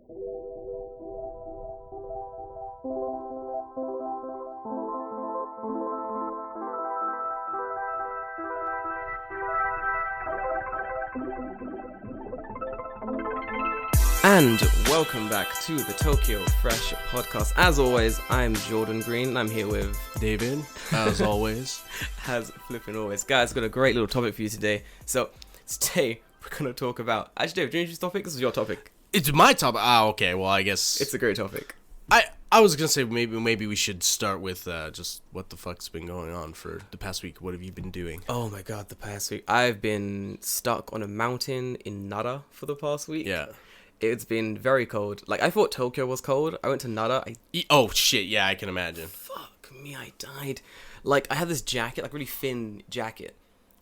And welcome back to the Tokyo Fresh podcast. As always, I'm Jordan Green, and I'm here with David, as always. As flipping always. Guys, got a great little topic for you today. So, today, we're going to talk about... Actually, David, do you introduce the topic? This is your topic. It's my topic. Okay, well, I guess... It's a great topic. I was going to say maybe we should start with just what the fuck's been going on for the past week. What have you been doing? Oh my god, the past week. I've been stuck on a mountain in Nara for the past week. Yeah. It's been very cold. Like, I thought Tokyo was cold. I went to Nara. Oh, shit. Yeah, I can imagine. Fuck me, I died. Like, I had this jacket, like, really thin jacket.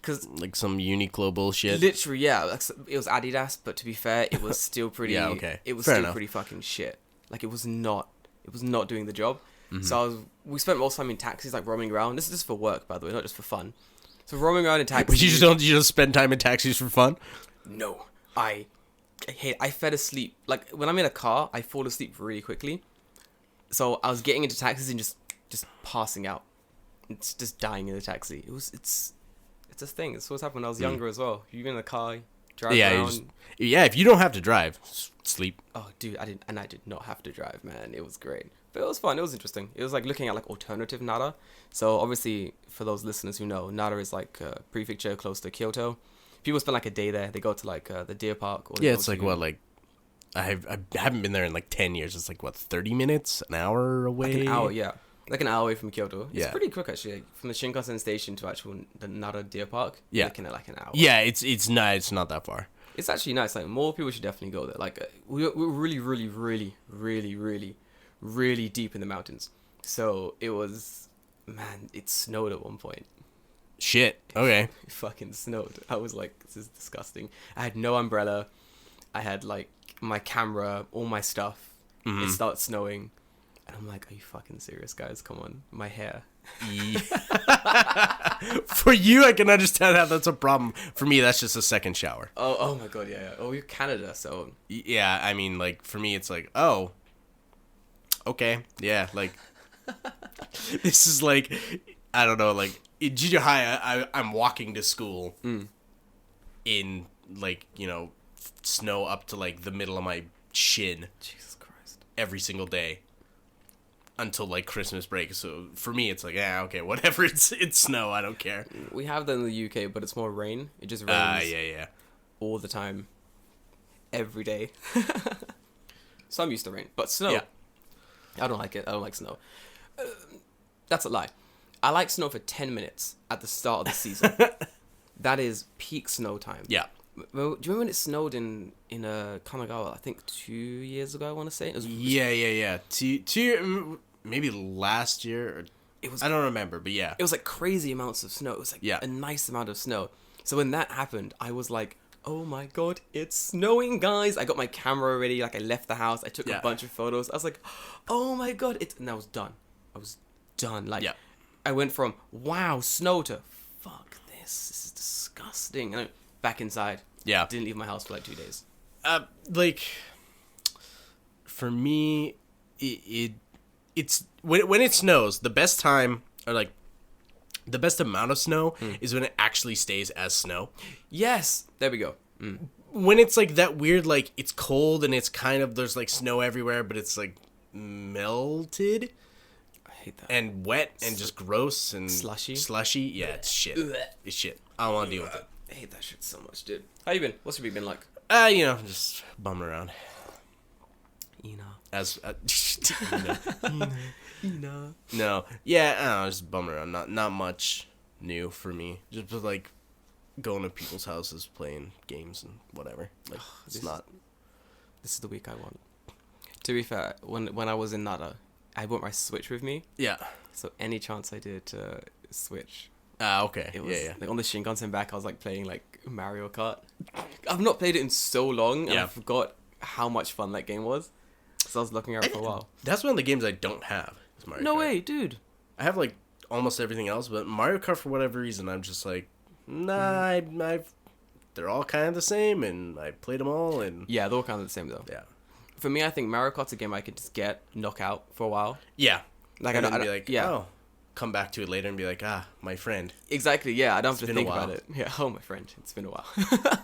Cause like some Uniqlo bullshit? Literally, yeah. Like, it was Adidas, but to be fair, it was still pretty... Yeah, okay. It was Fair still enough. pretty fucking shit. Like, it was not doing the job. Mm-hmm. So we spent most time in taxis, like, roaming around. This is just for work, by the way, not just for fun. So roaming around in taxis... But you just spend time in taxis for fun? No. I fell asleep. Like, when I'm in a car, I fall asleep really quickly. So I was getting into taxis and just passing out. It's just dying in the taxi. It's a thing. It's what's happened when I was younger as well. You're in a car, drive around. If you don't have to drive, sleep. Oh, dude, I did not have to drive, man. It was great. But it was fun. It was interesting. It was like looking at like alternative Nara. So obviously, for those listeners who know, Nara is like a prefecture close to Kyoto. People spend like a day there. They go to like the deer park. Or Yeah, it's like what, like I haven't been there in like 10 years. It's like what, 30 minutes, an hour away? Like an hour, yeah. Like an hour away from Kyoto. It's Yeah. pretty quick actually. Like, from the Shinkansen station to the Nara deer park. Yeah. Looking at like an hour. Yeah, it's not that far. It's actually nice. Like, more people should definitely go there. Like, we're really, really, really, really, really, really deep in the mountains. So it was, man, it snowed at one point. Shit. Okay. It fucking snowed. I was like, this is disgusting. I had no umbrella. I had like my camera, all my stuff. Mm-hmm. It started snowing. And I'm like, are you fucking serious, guys? Come on. My hair. For you, I can understand how that's a problem. For me, that's just a second shower. Oh my god, yeah. Oh, you're Canada, so... Yeah, I mean, like, for me, it's like, oh, okay, yeah, like, this is like, I don't know, like, in junior high, I'm walking to school in, like, you know, snow up to, like, the middle of my shin. Jesus Christ. Every single day. Until, like, Christmas break. So, for me, it's like, okay, whatever, it's snow, I don't care. We have that in the UK, but it's more rain. It just rains Yeah. all the time. Every day. So I'm used to rain. But snow, Yeah. I don't like it. I don't like snow. That's a lie. I like snow for 10 minutes at the start of the season. That is peak snow time. Yeah. Do you remember when it snowed in Kanagawa? I think 2 years ago. I want to say. It was, Yeah. Maybe last year. I don't remember, but yeah. It was like crazy amounts of snow. It was like a nice amount of snow. So when that happened, I was like, oh my god, it's snowing, guys. I got my camera ready. Like, I left the house. I took a bunch of photos. I was like, oh my god. And I was done. Like, I went from, wow, snow to, fuck this. This is disgusting. And I back inside. Yeah. Didn't leave my house for like 2 days. Like, for me, it's when it snows, the best time, or like the best amount of snow is when it actually stays as snow. Yes, there we go. When it's like that weird, like, it's cold and it's kind of, there's like snow everywhere, but it's like melted I hate that. and wet and just gross and Slushy. Yeah, it's shit. It's shit. I don't want to deal with it. I hate that shit so much, dude. How you been? What's your week been like? You know, just bumming around. No, yeah, I don't know, just bumming around. Not much new for me. Just like going to people's houses, playing games and whatever. Like, This is the week I want. To be fair, when I was in Nara, I brought my Switch with me. Yeah. So any chance I did to Switch. Okay. It was, yeah. Like, on the Shinkansen back, I was like playing like Mario Kart. I've not played it in so long, and I forgot how much fun that game was. So I was looking at it for a while. That's one of the games I don't have. Is Mario Kart. Way, dude. I have like almost everything else, but Mario Kart, for whatever reason, I'm just like, nah. They're all kind of the same, and I played them all, and Yeah, they're all kind of the same though. yeah. for me, I think Mario Kart's a game I could just knock out for a while. Yeah. Like, and I then don't, be like, yeah. oh, come back to it later and be like, my friend. Exactly, yeah. I don't have to think a while. about it. Yeah, oh, my friend. It's been a while.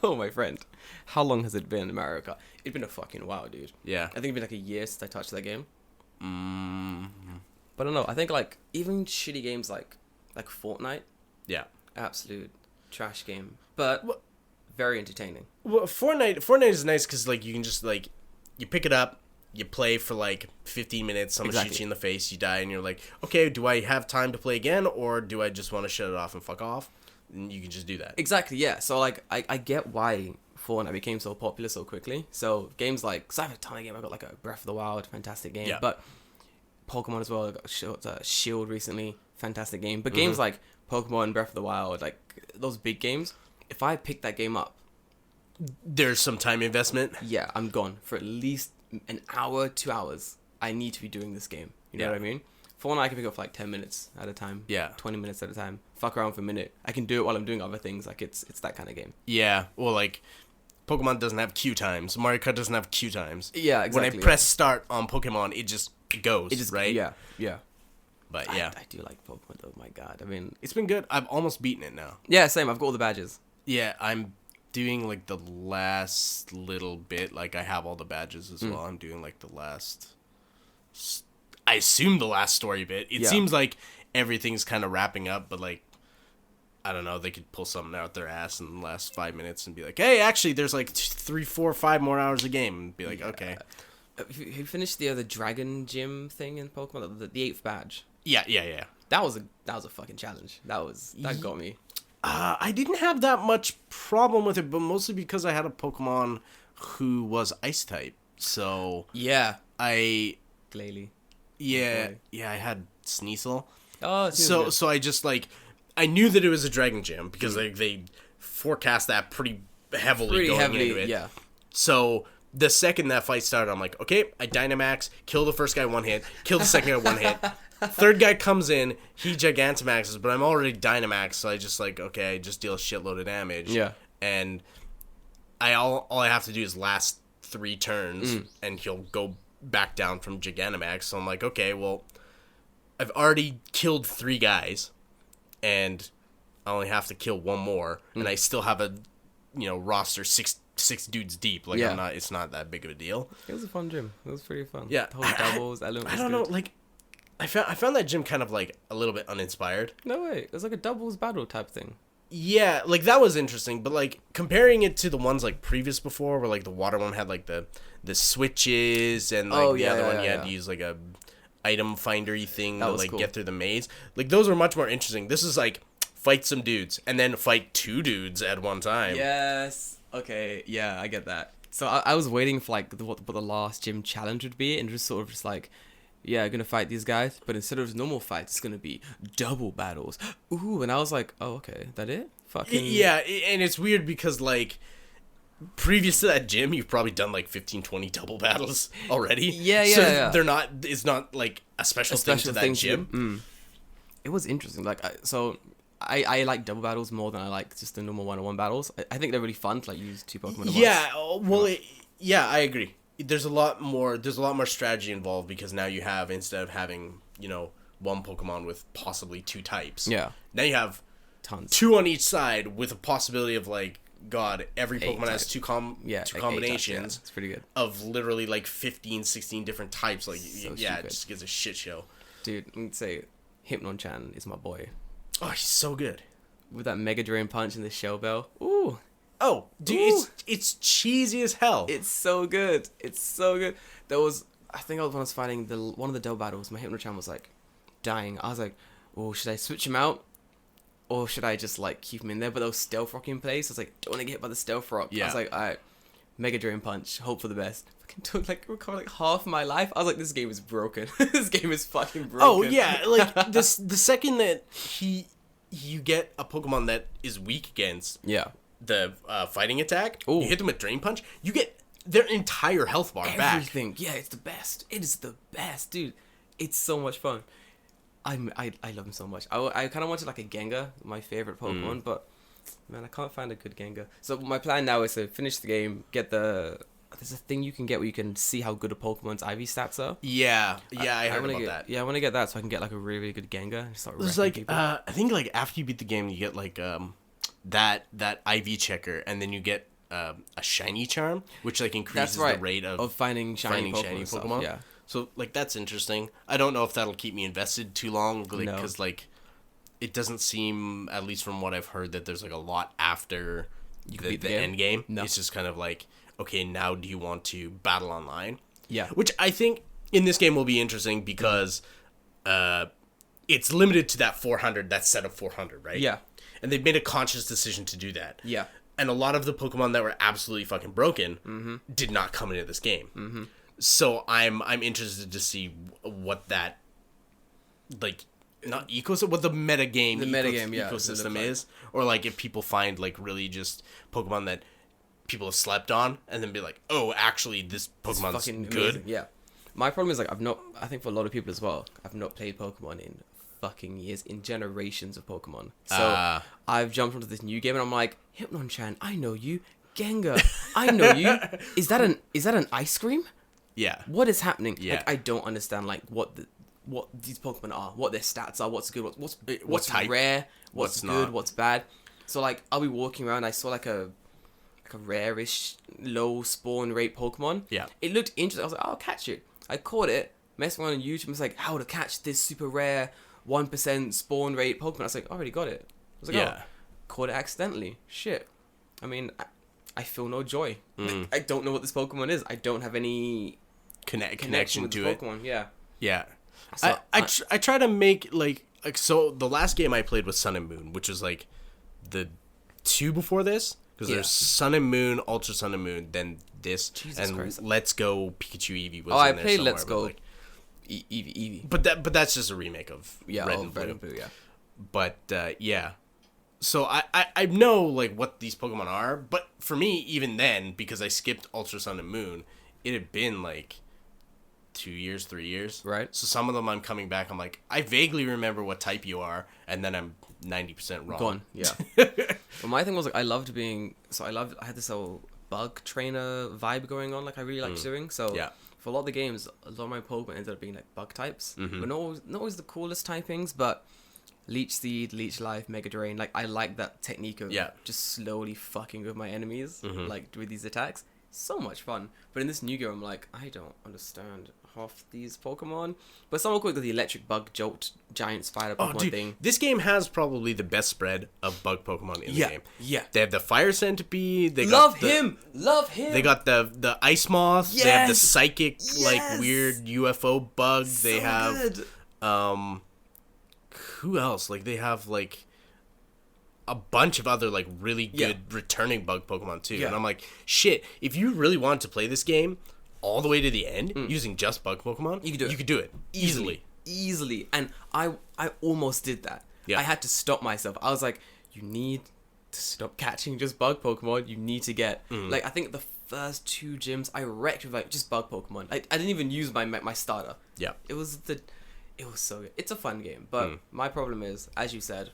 Oh, my friend. How long has it been in Mario Kart? It's been a fucking while, dude. Yeah. I think it's been like a year since I touched that game. Mm-hmm. But I don't know. I think, like, even shitty games like Fortnite. Yeah. Absolute trash game. But very entertaining. Well, Fortnite is nice because, like, you can just, like, you pick it up, you play for, like, 15 minutes, someone shoots you in the face, you die, and you're like, okay, do I have time to play again, or do I just want to shut it off and fuck off? And you can just do that. Exactly, yeah. So, like, I get why Fortnite became so popular so quickly. So, games like... Because I have a ton of games. I got, like, a Breath of the Wild, fantastic game. Yeah. But Pokemon as well. I got Shield recently, fantastic game. But games like Pokemon, Breath of the Wild, like, those big games, if I pick that game up... There's some time investment. Yeah, I'm gone for at least an hour, 2 hours. I need to be doing this game. You know what I mean? Fortnite I can pick up for like 10 minutes at a time. Yeah. 20 minutes at a time. Fuck around for a minute. I can do it while I'm doing other things. Like, it's that kind of game. Yeah. Well, like, Pokemon doesn't have queue times. Mario Kart doesn't have queue times. Yeah, exactly. When I press start on Pokemon, it just goes, right? Yeah, yeah. But, yeah. I do like Pokemon, though. My God. I mean... It's been good. I've almost beaten it now. Yeah, same. I've got all the badges. Yeah, I'm doing, like, the last little bit. Like, I have all the badges as well. I'm doing, like, the last... I assume the last story bit. It seems like everything's kind of wrapping up, but, like, I don't know. They could pull something out their ass in the last 5 minutes and be like, hey, actually, there's, like, 3, 4, 5 more hours of game. And be like, okay. Have you finished the Dragon Gym thing in Pokemon? The 8th badge? Yeah. That was a fucking challenge. That got me. I didn't have that much problem with it, but mostly because I had a Pokemon who was Ice type. So yeah, Glalie. Yeah, I had Sneasel. Oh, so I just like I knew that it was a Dragon Gym because they forecast that pretty heavily going into it. Yeah. So the second that fight started, I'm like, okay, I Dynamax, kill the first guy one hit, kill the second guy one hit. Third guy comes in, he Gigantamaxes, but I'm already Dynamax, so I just like, okay, I just deal a shitload of damage. Yeah. And all I have to do is last 3 turns, and he'll go back down from Gigantamax. So I'm like, okay, well, I've already killed 3 guys, and I only have to kill 1 more, and I still have a, roster 6 dudes deep. Like, it's not that big of a deal. It was a fun gym. It was pretty fun. Yeah. The whole doubles, I don't know, like, I found that gym kind of, like, a little bit uninspired. No way. It was like a doubles battle type thing. Yeah, like, that was interesting, but, like, comparing it to the ones, like, previous before, where, like, the water one had, like, the switches, and, like, the other one you had to use, like, a item finder-y thing to, like, get through the maze. Like, those were much more interesting. This is, like, fight some dudes, and then fight 2 dudes at one time. Yes. Okay, yeah, I get that. So I was waiting for, like, what the last gym challenge would be, and just sort of just, like... Yeah, gonna fight these guys, but instead of normal fights, it's gonna be double battles. Ooh, and I was like, oh, okay, that it? Fucking... Yeah, and it's weird because, like, previous to that gym, you've probably done, like, 15, 20 double battles already. Yeah. It's not, like, a special thing to that gym. It was interesting. Like, I like double battles more than I like just the normal one-on-one battles. I think they're really fun to, like, use 2 Pokemon at once. Yeah, well, I agree. There's a lot more strategy involved because now you have, instead of having, 1 Pokemon with possibly 2 types. Yeah. Now you have tons. 2 on each side with a possibility of, like, God, every Pokemon has 2 combinations. Yeah, it's pretty good. Of literally, like, 15, 16 different types. Like, it just gives a shit show. Dude, let me say, Hypno-chan is my boy. Oh, he's so good. With that Mega Drain Punch and the Shell Bell. Ooh. Oh, dude, it's cheesy as hell. It's so good. It's so good. There was, I think when I was fighting one of the double battles, my Hypno-chan was, like, dying. I was like, oh, should I switch him out? Or should I just, like, keep him in there? But there was Stealth Rock in place. I was like, don't want to get hit by the Stealth Rock. Yeah. I was like, alright, Mega Drain Punch, hope for the best. Fucking took, like, recovered, like, half my life. I was like, this game is broken. This game is fucking broken. Oh, yeah, like, the second that you get a Pokemon that is weak against... Yeah. The fighting attack, you hit them with Drain Punch, you get their entire health bar back. Everything. Yeah, it's the best. It is the best, dude. It's so much fun. I love him so much. I kind of wanted, like, a Gengar, my favorite Pokemon, but, man, I can't find a good Gengar. So my plan now is to finish the game, get the there's a thing you can get where you can see how good a Pokemon's IV stats are. Yeah, I heard about that. Yeah, I want to get that so I can get like a really, really good Gengar and start There's wrecking like people. I think like after you beat the game, you get like that IV checker, and then you get a shiny charm, which like increases the rate of finding shiny Pokemon. Pokemon. Yeah. So like that's interesting. I don't know if that'll keep me invested too long, because like it doesn't seem, at least from what I've heard, that there's like a lot after the end game. No. It's just kind of like, okay, now do you want to battle online? Yeah. Which I think in this game will be interesting because it's limited to that 400, that set of 400, right? Yeah. And they've made a conscious decision to do that. Yeah. And a lot of the Pokemon that were absolutely fucking broken did not come into this game. Mm-hmm. So I'm interested to see what that, like, not ecosystem, what the metagame ecosystem is, or like if people find like really just Pokemon that people have slept on, and then be like, oh, actually this Pokemon's good. Amazing. Yeah. My problem is like I think for a lot of people as well, I've not played Pokemon in fucking years, in generations of Pokemon. So I've jumped onto this new game and I'm like, Hypnonchan, I know you. Gengar, I know you. Is that an ice cream? Yeah. What is happening? Yeah. Like, I don't understand like what these Pokemon are, what their stats are, what's good, what's type, rare, what's good, not. what's bad. So like I'll be walking around, I saw like a rarish low spawn rate Pokemon. Yeah. It looked interesting. I was like, oh, I'll catch it. I caught it, messing around on YouTube. I was like, how to catch this super rare 1% spawn rate Pokemon. I was like, I already got it. I was like, oh, caught it accidentally. Shit. I mean, I feel no joy. I don't know what this Pokemon is. I don't have any connection with to the it. Pokemon. Yeah. Yeah. So I try to make like so the last game I played was Sun and Moon, which was like the 2 before this, because there's Sun and Moon, Ultra Sun and Moon, then this, Jesus and Christ. Let's Go Pikachu Eevee was I in there played somewhere, Let's Go like, Eevee. But that's just a remake of Red and Blue. Yeah. But yeah. So I know like what these Pokemon are, but for me, even then, because I skipped Ultra Sun and Moon, it had been like 2 years, 3 years. Right. So some of them I'm coming back, I'm like, I vaguely remember what type you are, and then I'm 90% wrong. Gone. Yeah. But my thing was like I had this whole bug trainer vibe going on, like I really liked doing. So for a lot of the games, a lot of my Pokemon ended up being like bug types. But not always the coolest typings, but Leech Seed, Leech Life, Mega Drain, like I like that technique of just slowly fucking with my enemies, like with these attacks. So much fun. But in this new game, I'm like, I don't understand half these Pokemon. But someone called the Electric Bug Jolt Giant Spider Pokemon thing. This game has probably the best spread of bug Pokemon in the game. Yeah. They have the Fire Centipede. They Love him. They got the Ice Moth. Yes! They have the psychic like weird UFO bug. So they have good. Who else? Like they have like a bunch of other like really good returning bug Pokemon too. And I'm like, shit, if you really wanted to play this game all the way to the end using just bug Pokemon, you could do it easily. And I almost did that. Yeah. I had to stop myself. I was like, you need to stop catching just bug Pokemon. You need to get like, I think the first 2 gyms I wrecked with like just bug Pokemon. I didn't even use my starter. Yeah. It was so good. It's a fun game, but my problem is, as you said,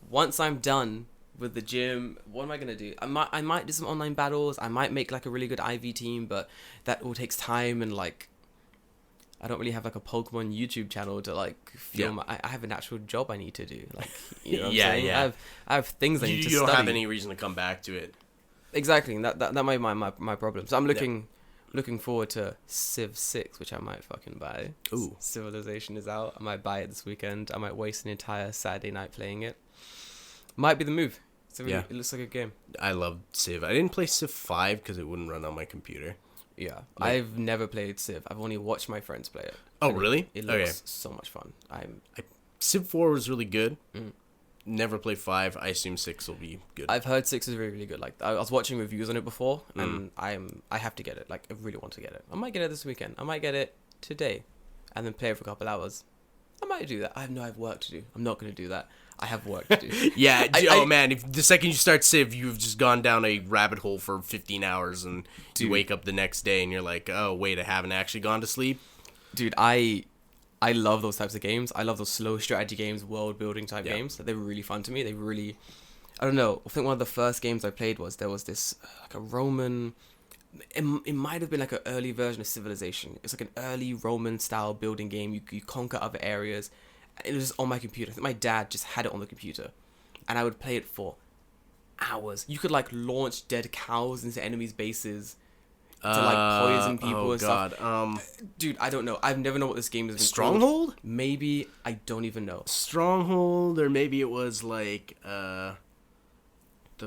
once I'm done with the gym, what am I gonna do? I might do some online battles. I might make like a really good IV team, but that all takes time, and like I don't really have like a Pokemon YouTube channel to like film. I have an actual job I need to do. Like, you know what I'm saying? I have things I need to study. You don't have any reason to come back to it. Exactly. That might be my problem. So I'm looking forward to Civ 6, which I might fucking buy. Ooh. Civilization is out. I might buy it this weekend. I might waste an entire Saturday night playing it. Might be the move. It looks like a game. I love Civ. I didn't play Civ 5 because it wouldn't run on my computer. Yeah. I've never played Civ. I've only watched my friends play it. Oh, really? It looks so much fun. Civ 4 was really good. Never played 5. I assume 6 will be good. I've heard 6 is really, really good. Like I was watching reviews on it before, and I have to get it. Like I really want to get it. I might get it this weekend. I might get it today, and then play it for a couple hours. I might do that. I have work to do. I'm not going to do that. I have work to do. Yeah. Man, if the second you start Civ, you've just gone down a rabbit hole for 15 hours, and you wake up the next day and you're like, oh wait, I haven't actually gone to sleep. Dude, I love those types of games. I love those slow strategy games, world building type games. They're really fun to me. They really, I don't know. I think one of the first games I played was there was this like a Roman it might have been like an early version of Civilization. It's like an early Roman style building game. You conquer other areas. It was on my computer. I think my dad just had it on the computer, and I would play it for hours. You could like launch dead cows into enemies' bases to like poison people and stuff. Dude, I don't know. I've never known what this game has been Stronghold? called. Maybe, I don't even know. Stronghold, or maybe it was like the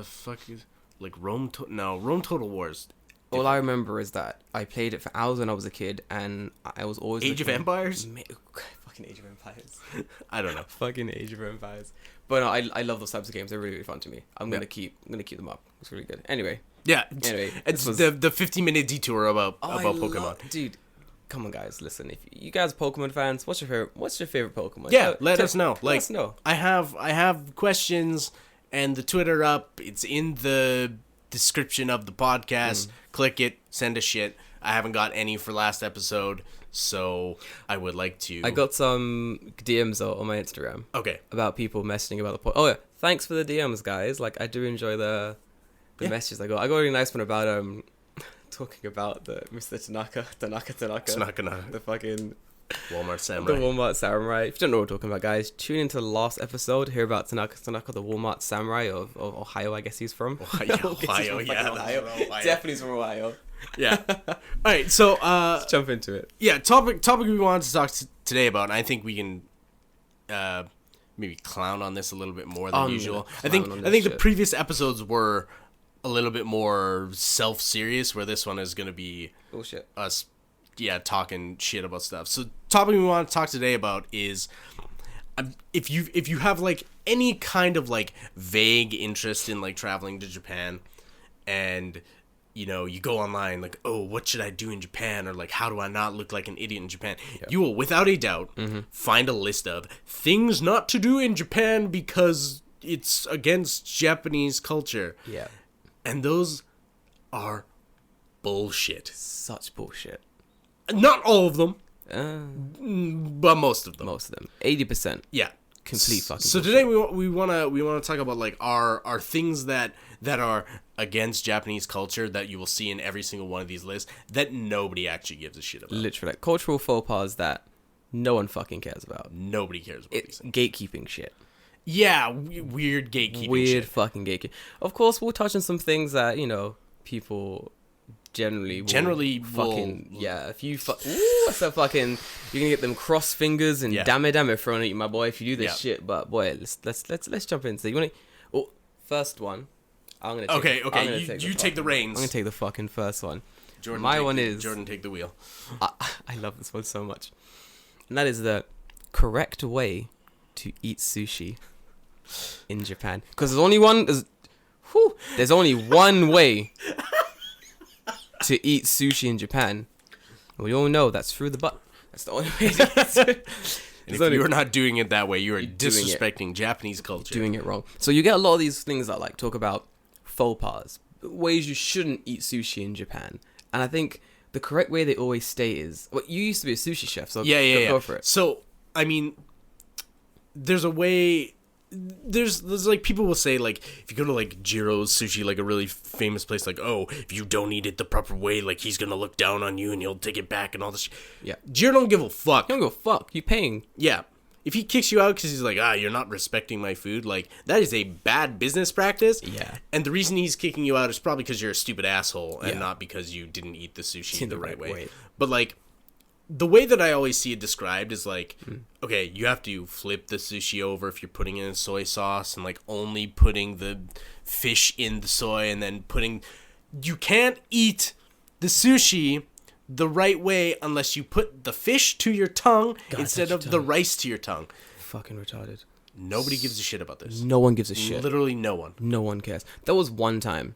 fuck is like Rome Total Wars. All I remember is that I played it for hours when I was a kid, and I was always Age of Empires. Fucking Age of Empires. I don't know. Fucking Age of Empires. But no, I love those types of games. They're really, really fun to me. I'm gonna keep them up. It's really good. Anyway. Yeah. Anyway, it's the 15-minute detour about Pokemon. Dude, come on, guys. Listen, if you guys are Pokemon fans, what's your favorite Pokemon? Yeah, let us know. Let us know. I have questions, and the Twitter up. It's in the description of the podcast. Click it. Send us shit. I haven't got any for last episode, so I would like to. I got some DMs on my Instagram. Okay. About people messaging about the Oh yeah, thanks for the DMs, guys. Like, I do enjoy the messages I got. I got a really nice one about talking about the Mr. Tanaka, the fucking Walmart Samurai. The Walmart Samurai. If you don't know what we're talking about, guys, tune into the last episode. Hear about Tanaka, the Walmart Samurai of Ohio. I guess he's from Ohio. Yeah, Ohio. Definitely from Ohio. Yeah. All right. So let's jump into it. Yeah. Topic we wanted to talk today about, and I think we can maybe clown on this a little bit more than usual. I think the previous episodes were a little bit more self-serious, where this one is going to be bullshit. Us, talking shit about stuff. So, topic we want to talk today about is if you have like any kind of like vague interest in like traveling to Japan, and you go online like, oh, what should I do in Japan, or like, how do I not look like an idiot in Japan? Yep. You will, without a doubt, find a list of things not to do in Japan because it's against Japanese culture. Yeah. And those are bullshit. Such bullshit. Not all of them, but most of them. 80%. Yeah. Complete fucking So bullshit. today we want to talk about like our things that are against Japanese culture that you will see in every single one of these lists that nobody actually gives a shit about. Literally, like cultural faux pas that no one fucking cares about. Nobody cares about. It's gatekeeping shit. Yeah, weird gatekeeping Weird shit. fucking gatekeeping. Of course, we'll touch on some things that, people generally fucking... Yeah, if you... what's that fucking... You're gonna get them cross fingers and dame thrown at you, my boy, if you do this shit. But, boy, let's jump into it. You wanna... first one. I'm gonna take... Okay. You take the reins. I'm gonna take the fucking first one. Jordan, take the wheel. I love this one so much. And that is the correct way to eat sushi in Japan. Because there's only one way to eat sushi in Japan. And we all know that's through the butt. That's the only way to eat sushi. And if you're not doing it that way, you're disrespecting Japanese culture. Doing it wrong. So you get a lot of these things that like talk about faux pas, ways you shouldn't eat sushi in Japan. And I think the correct way they always state is... Well, you used to be a sushi chef, so go for it. So, I mean, there's a way... There's like, people will say, like, if you go to, like, Jiro's Sushi, like, a really famous place, like, oh, if you don't eat it the proper way, like, he's gonna look down on you and he'll take it back and all this shit. Yeah. Jiro don't give a fuck. He don't give a fuck. You paying. Yeah. If he kicks you out because he's like, you're not respecting my food, like, that is a bad business practice. Yeah. And the reason he's kicking you out is probably because you're a stupid asshole and not because you didn't eat the sushi the right way. But, like, the way that I always see it described is, like, okay, you have to flip the sushi over if you're putting it in soy sauce and, like, only putting the fish in the soy and then putting... You can't eat the sushi the right way unless you put the fish to your tongue instead of the rice to your tongue. Fucking retarded. Nobody gives a shit about this. No one gives a shit. Literally no one. No one cares. There was one time.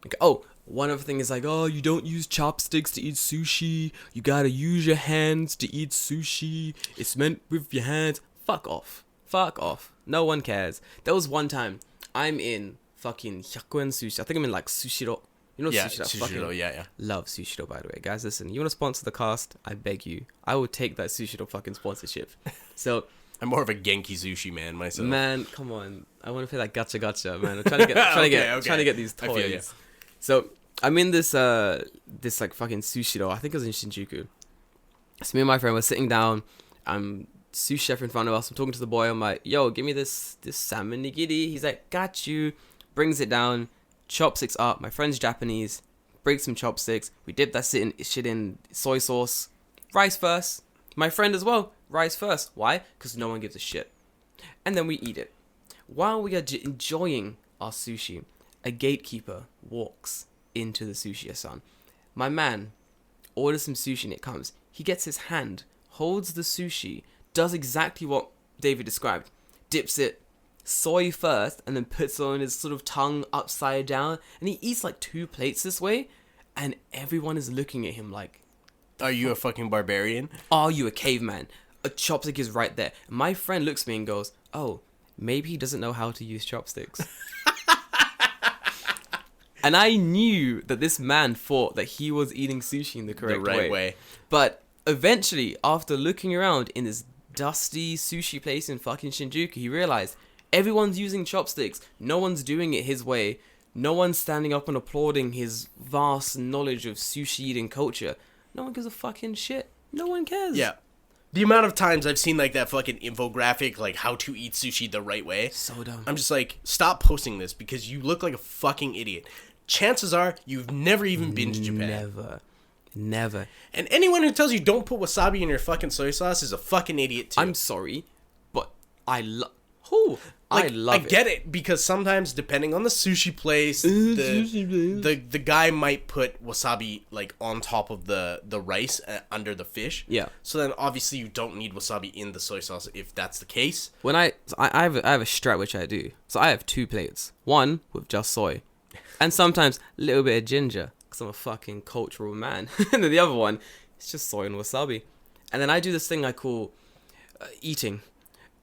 Like, one other thing is like, you don't use chopsticks to eat sushi. You gotta use your hands to eat sushi. It's meant with your hands. Fuck off. Fuck off. No one cares. There was one time I'm in fucking 100 sushi. I think I'm in like Sushiro. You know Sushiro? Yeah. Love Sushiro, by the way. Guys, listen, you want to sponsor the cast? I beg you. I will take that Sushiro fucking sponsorship. So... I'm more of a Genki sushi man myself. Man, come on. I want to play that gacha, man. I'm trying to get these toys. So I'm in this like fucking sushi though. I think it was in Shinjuku. So me and my friend were sitting down. Sous chef in front of us. I'm talking to the boy. I'm like, yo, give me this salmon nigiri. He's like, got you. Brings it down. Chopsticks up. My friend's Japanese. Breaks some chopsticks. We dip that shit in soy sauce. Rice first. My friend as well. Rice first. Why? Because no one gives a shit. And then we eat it. While we are enjoying our sushi, a gatekeeper walks into the sushi-san. My man orders some sushi and it comes. He gets his hand, holds the sushi, does exactly what David described. Dips it soy first and then puts it on his sort of tongue upside down. And he eats like 2 plates this way. And everyone is looking at him like, are you a fucking barbarian? Are you a caveman? A chopstick is right there. And my friend looks at me and goes, oh, maybe he doesn't know how to use chopsticks. And I knew that this man thought that he was eating sushi in the correct way. But eventually, after looking around in this dusty sushi place in fucking Shinjuku, he realized everyone's using chopsticks. No one's doing it his way. No one's standing up and applauding his vast knowledge of sushi eating culture. No one gives a fucking shit. No one cares. Yeah. The amount of times I've seen like that fucking infographic, like how to eat sushi the right way. So dumb. I'm just like, stop posting this because you look like a fucking idiot. Chances are you've never even been to Japan. Never. And anyone who tells you don't put wasabi in your fucking soy sauce is a fucking idiot too. I'm sorry, but I love I get it because sometimes depending on the sushi place, the guy might put wasabi like on top of the rice under the fish. Yeah. So then obviously you don't need wasabi in the soy sauce if that's the case. When I have a strat which I do. So I have 2 plates. One with just soy, and sometimes a little bit of ginger because I'm a fucking cultural man. And then the other one, it's just soy and wasabi. And then I do this thing I call eating.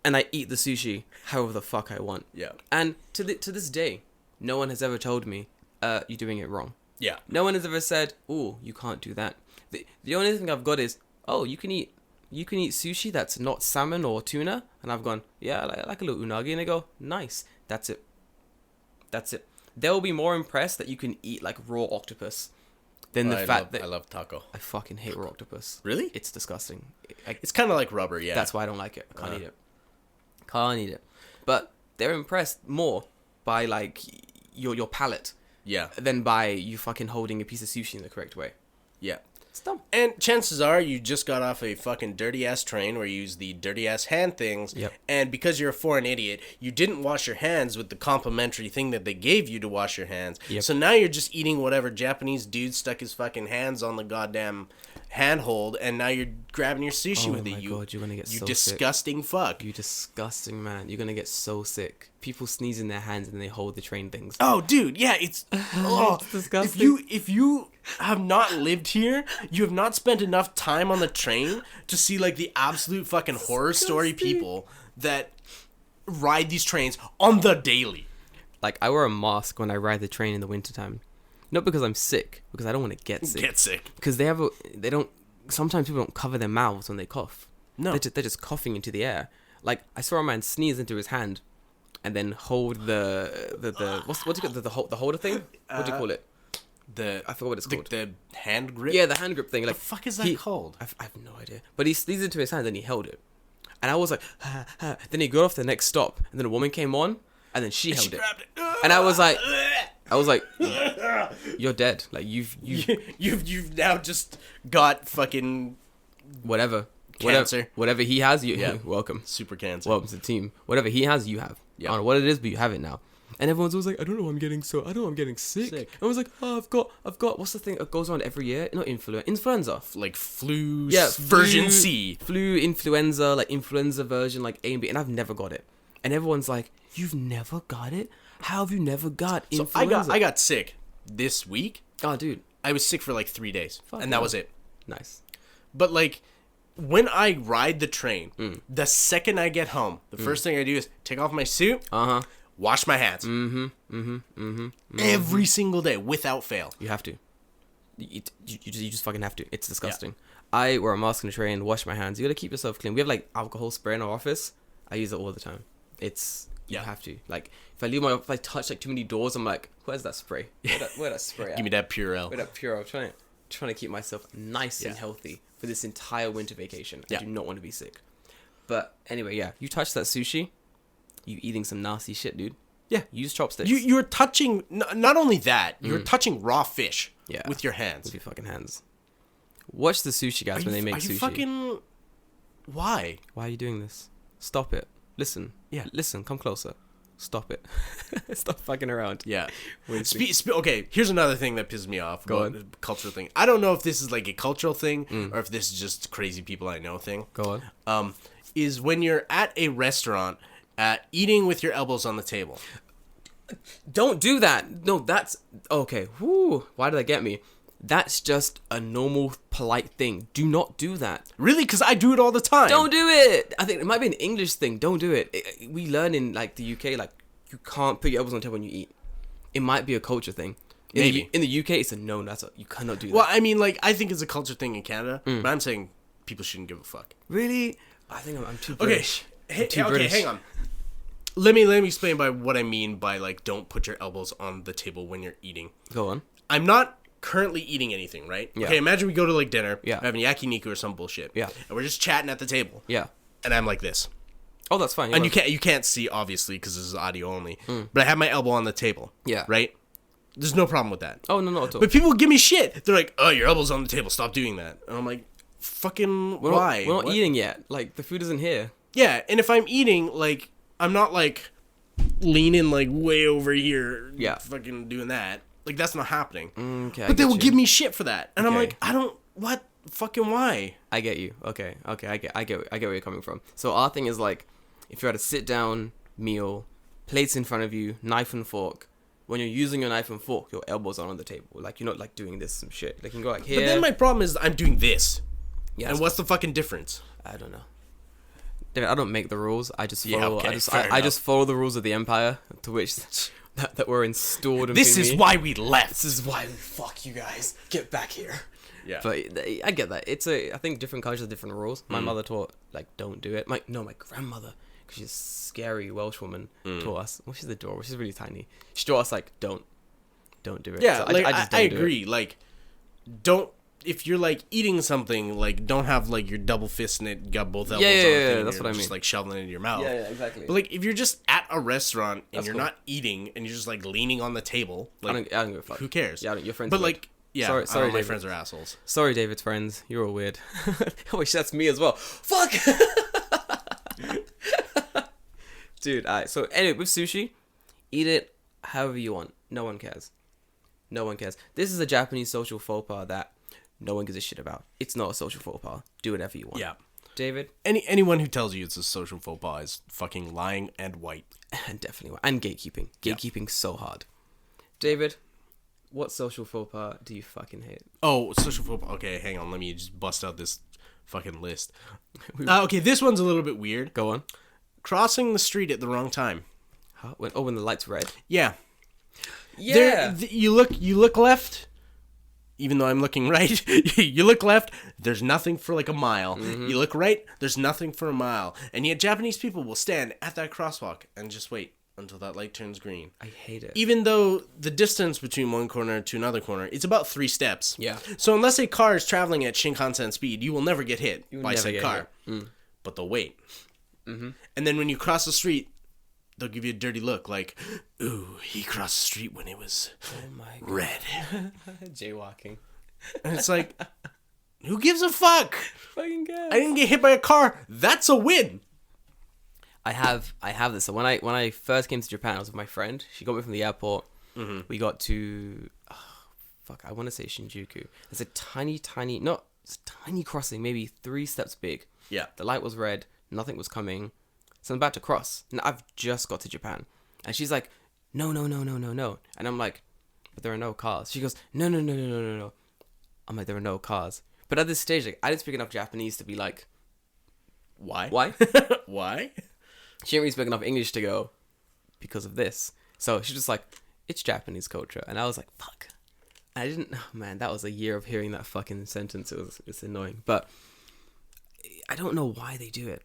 And I eat the sushi however the fuck I want. Yeah. And to this day, no one has ever told me, you're doing it wrong. Yeah. No one has ever said, oh, you can't do that. The only thing I've got is, oh, you can eat sushi that's not salmon or tuna. And I've gone, yeah, I like a little unagi. And they go, nice. That's it. They'll be more impressed that you can eat like raw octopus than the fact that... I love taco. I fucking hate raw octopus. Really? It's disgusting. It's kind of like rubber, yeah. That's why I don't like it. I can't eat it. Can't eat it. But they're impressed more by like your palate, yeah, than by you fucking holding a piece of sushi in the correct way. Yeah. It's dumb. And chances are you just got off a fucking dirty ass train where you use the dirty ass hand things. Yep. And because you're a foreign idiot, you didn't wash your hands with the complimentary thing that they gave you to wash your hands. Yep. So now you're just eating whatever Japanese dude stuck his fucking hands on the goddamn handhold, and now you're grabbing your sushi with it. Oh my god, you're gonna get so sick. You disgusting fuck. You disgusting man. You're gonna get so sick. People sneeze in their hands and they hold the train things. Oh, dude, yeah, it's it's disgusting. If you have not lived here, you have not spent enough time on the train to see like the absolute fucking horror story people that ride these trains on the daily. Like I wear a mask when I ride the train in the wintertime. Not because I'm sick, because I don't want to get sick. Because sometimes people don't cover their mouths when they cough. No. They're just coughing into the air. Like, I saw a man sneeze into his hand and then hold the holder thing? What do you call it? I forgot what it's called. The hand grip? Yeah, the hand grip thing. Like, the fuck is that called? I have no idea. But he sneezed into his hand and he held it. And I was like, ha, ha. Then he got off the next stop and then a woman came on and then she held it. Grabbed it. And I was like, you're dead. Like you've now just got fucking whatever cancer. Whatever he has, welcome. Super cancer. Welcome to the team. Whatever he has, you have. Yeah. I don't know what it is, but you have it now. And everyone's always like, I don't know, I'm getting sick. I was like, oh, I've got. What's the thing that goes on every year? Not influenza. Like flu. Yeah, version C. Flu, influenza, like influenza version, like A and B, and I've never got it. And everyone's like, you've never got it? How have you never got influenza? So I got sick this week. Oh, dude. I was sick for like 3 days. Fuck and yeah. that was it. Nice. But like, when I ride the train, the second I get home, the first thing I do is take off my suit, wash my hands. Every single day, without fail. You have to. You just fucking have to. It's disgusting. Yeah. I wear a mask on the train, wash my hands. You gotta keep yourself clean. We have like alcohol spray in our office. I use it all the time. It's You have to. Like, if I touch like too many doors, I'm like, where's that spray? Where that spray at? Give me that Purell. Where that Purell? I'm trying to keep myself nice and healthy for this entire winter vacation. I do not want to be sick. But anyway, you touch that sushi, you eating some nasty shit, dude. Yeah, use chopsticks. You're touching, not only that, you're touching raw fish with your hands. With your fucking hands. Watch the sushi guys when they make sushi. Why? Why are you doing this? Stop it. Listen. Yeah. Listen, come closer. Stop it. Stop fucking around. Yeah. Okay, here's another thing that pisses me off. Go on. Cultural thing. I don't know if this is like a cultural thing or if this is just crazy people I know thing. Go on. Is when you're at a restaurant eating with your elbows on the table. Don't do that. No, that's... Okay. Whoo. Why did that get me? That's just a normal, polite thing. Do not do that. Really? Because I do it all the time. Don't do it. I think it might be an English thing. Don't do it. We learn in like the UK, like you can't put your elbows on the table when you eat. It might be a culture thing. Maybe. In the UK, it's a no. You cannot do that. Well, I mean, like I think it's a culture thing in Canada, but I'm saying people shouldn't give a fuck. Really? I think I'm too British. Okay, hang on. Let me explain by what I mean by like don't put your elbows on the table when you're eating. Go on. I'm not currently eating anything, right? Yeah. Okay, imagine we go to like dinner. Yeah. We're having yakiniku or some bullshit. Yeah. And we're just chatting at the table. Yeah. And I'm like this. Oh, that's fine. And you can't see obviously because this is audio only. But I have my elbow on the table. Yeah. Right? There's no problem with that. Oh, no, not at all. But people give me shit. They're like, "Oh, your elbow's on the table. Stop doing that." And I'm like, "Fucking why? We're not eating yet. Like the food isn't here." Yeah, and if I'm eating, like I'm not like leaning like way over here. Yeah. Fucking doing that. Like, that's not happening. Okay, but they will give me shit for that. And I'm like, what? Fucking why? I get you. Okay, I get where you're coming from. So our thing is like, if you're at a sit-down meal, plates in front of you, knife and fork, when you're using your knife and fork, your elbows are on the table. Like, you're not like doing this some shit. Like, you can go like here. But then my problem is I'm doing this. Yeah. And what's the fucking difference? I don't know. David, I don't make the rules. I just follow. Yeah, okay, I just follow the rules of the empire, to which that were installed. This is why we left. This is why we fuck you guys. Get back here. Yeah. But I get that. I think different cultures have different rules. My mother taught like don't do it. My grandmother, because she's a scary Welsh woman, taught us. Well, she's adorable. She's really tiny. She taught us like don't do it. Yeah, so like I just don't agree. Like, don't. If you're like eating something, like don't have like your double fist in it, got both elbows on the thing, and that's what I mean. Just like shoveling it into your mouth. Yeah, exactly. But like if you're just at a restaurant and That's you're cool. not eating and you're just like leaning on the table, like I don't give a fuck. who cares? Yeah, your friends. But are like, yeah, sorry, my David. friends are assholes. Sorry, David's friends. You're all weird. Oh, that's me as well. Fuck. Dude, alright. So anyway, with sushi, eat it however you want. No one cares. No one cares. This is a Japanese social faux pas that no one gives a shit about. It's not a social faux pas. Do whatever you want. Yeah. David? Anyone who tells you it's a social faux pas is fucking lying and white. And definitely. And gatekeeping. Gatekeeping so hard. David, what social faux pas do you fucking hate? Oh, social faux pas. Okay, hang on. Let me just bust out this fucking list. Okay, this one's a little bit weird. Go on. Crossing the street at the wrong time. Huh? When the light's red? Yeah. Yeah. You look left, even though I'm looking right. You look left, there's nothing for like a mile. Mm-hmm. You look right, there's nothing for a mile. And yet Japanese people will stand at that crosswalk and just wait until that light turns green. I hate it. Even though the distance between one corner to another corner, it's about 3 steps. Yeah. So unless a car is traveling at Shinkansen speed, you will never get hit by said car. But they'll wait. Mm-hmm. And then when you cross the street, they'll give you a dirty look like, ooh, he crossed the street when it was red. Jaywalking. And it's like, who gives a fuck? Fucking guess. I didn't get hit by a car. That's a win. I have this. So when I first came to Japan, I was with my friend. She got me from the airport. Mm-hmm. We got to, I want to say Shinjuku. There's a tiny crossing, maybe 3 steps big. Yeah. The light was red. Nothing was coming. So I'm about to cross. And I've just got to Japan. And she's like, no. And I'm like, but there are no cars. She goes, no. I'm like, there are no cars. But at this stage, like, I didn't speak enough Japanese to be like, why? Why? She didn't really speak enough English to go, because of this. So she's just like, it's Japanese culture. And I was like, fuck. I didn't, man, that was a year of hearing that fucking sentence. It's annoying. But I don't know why they do it.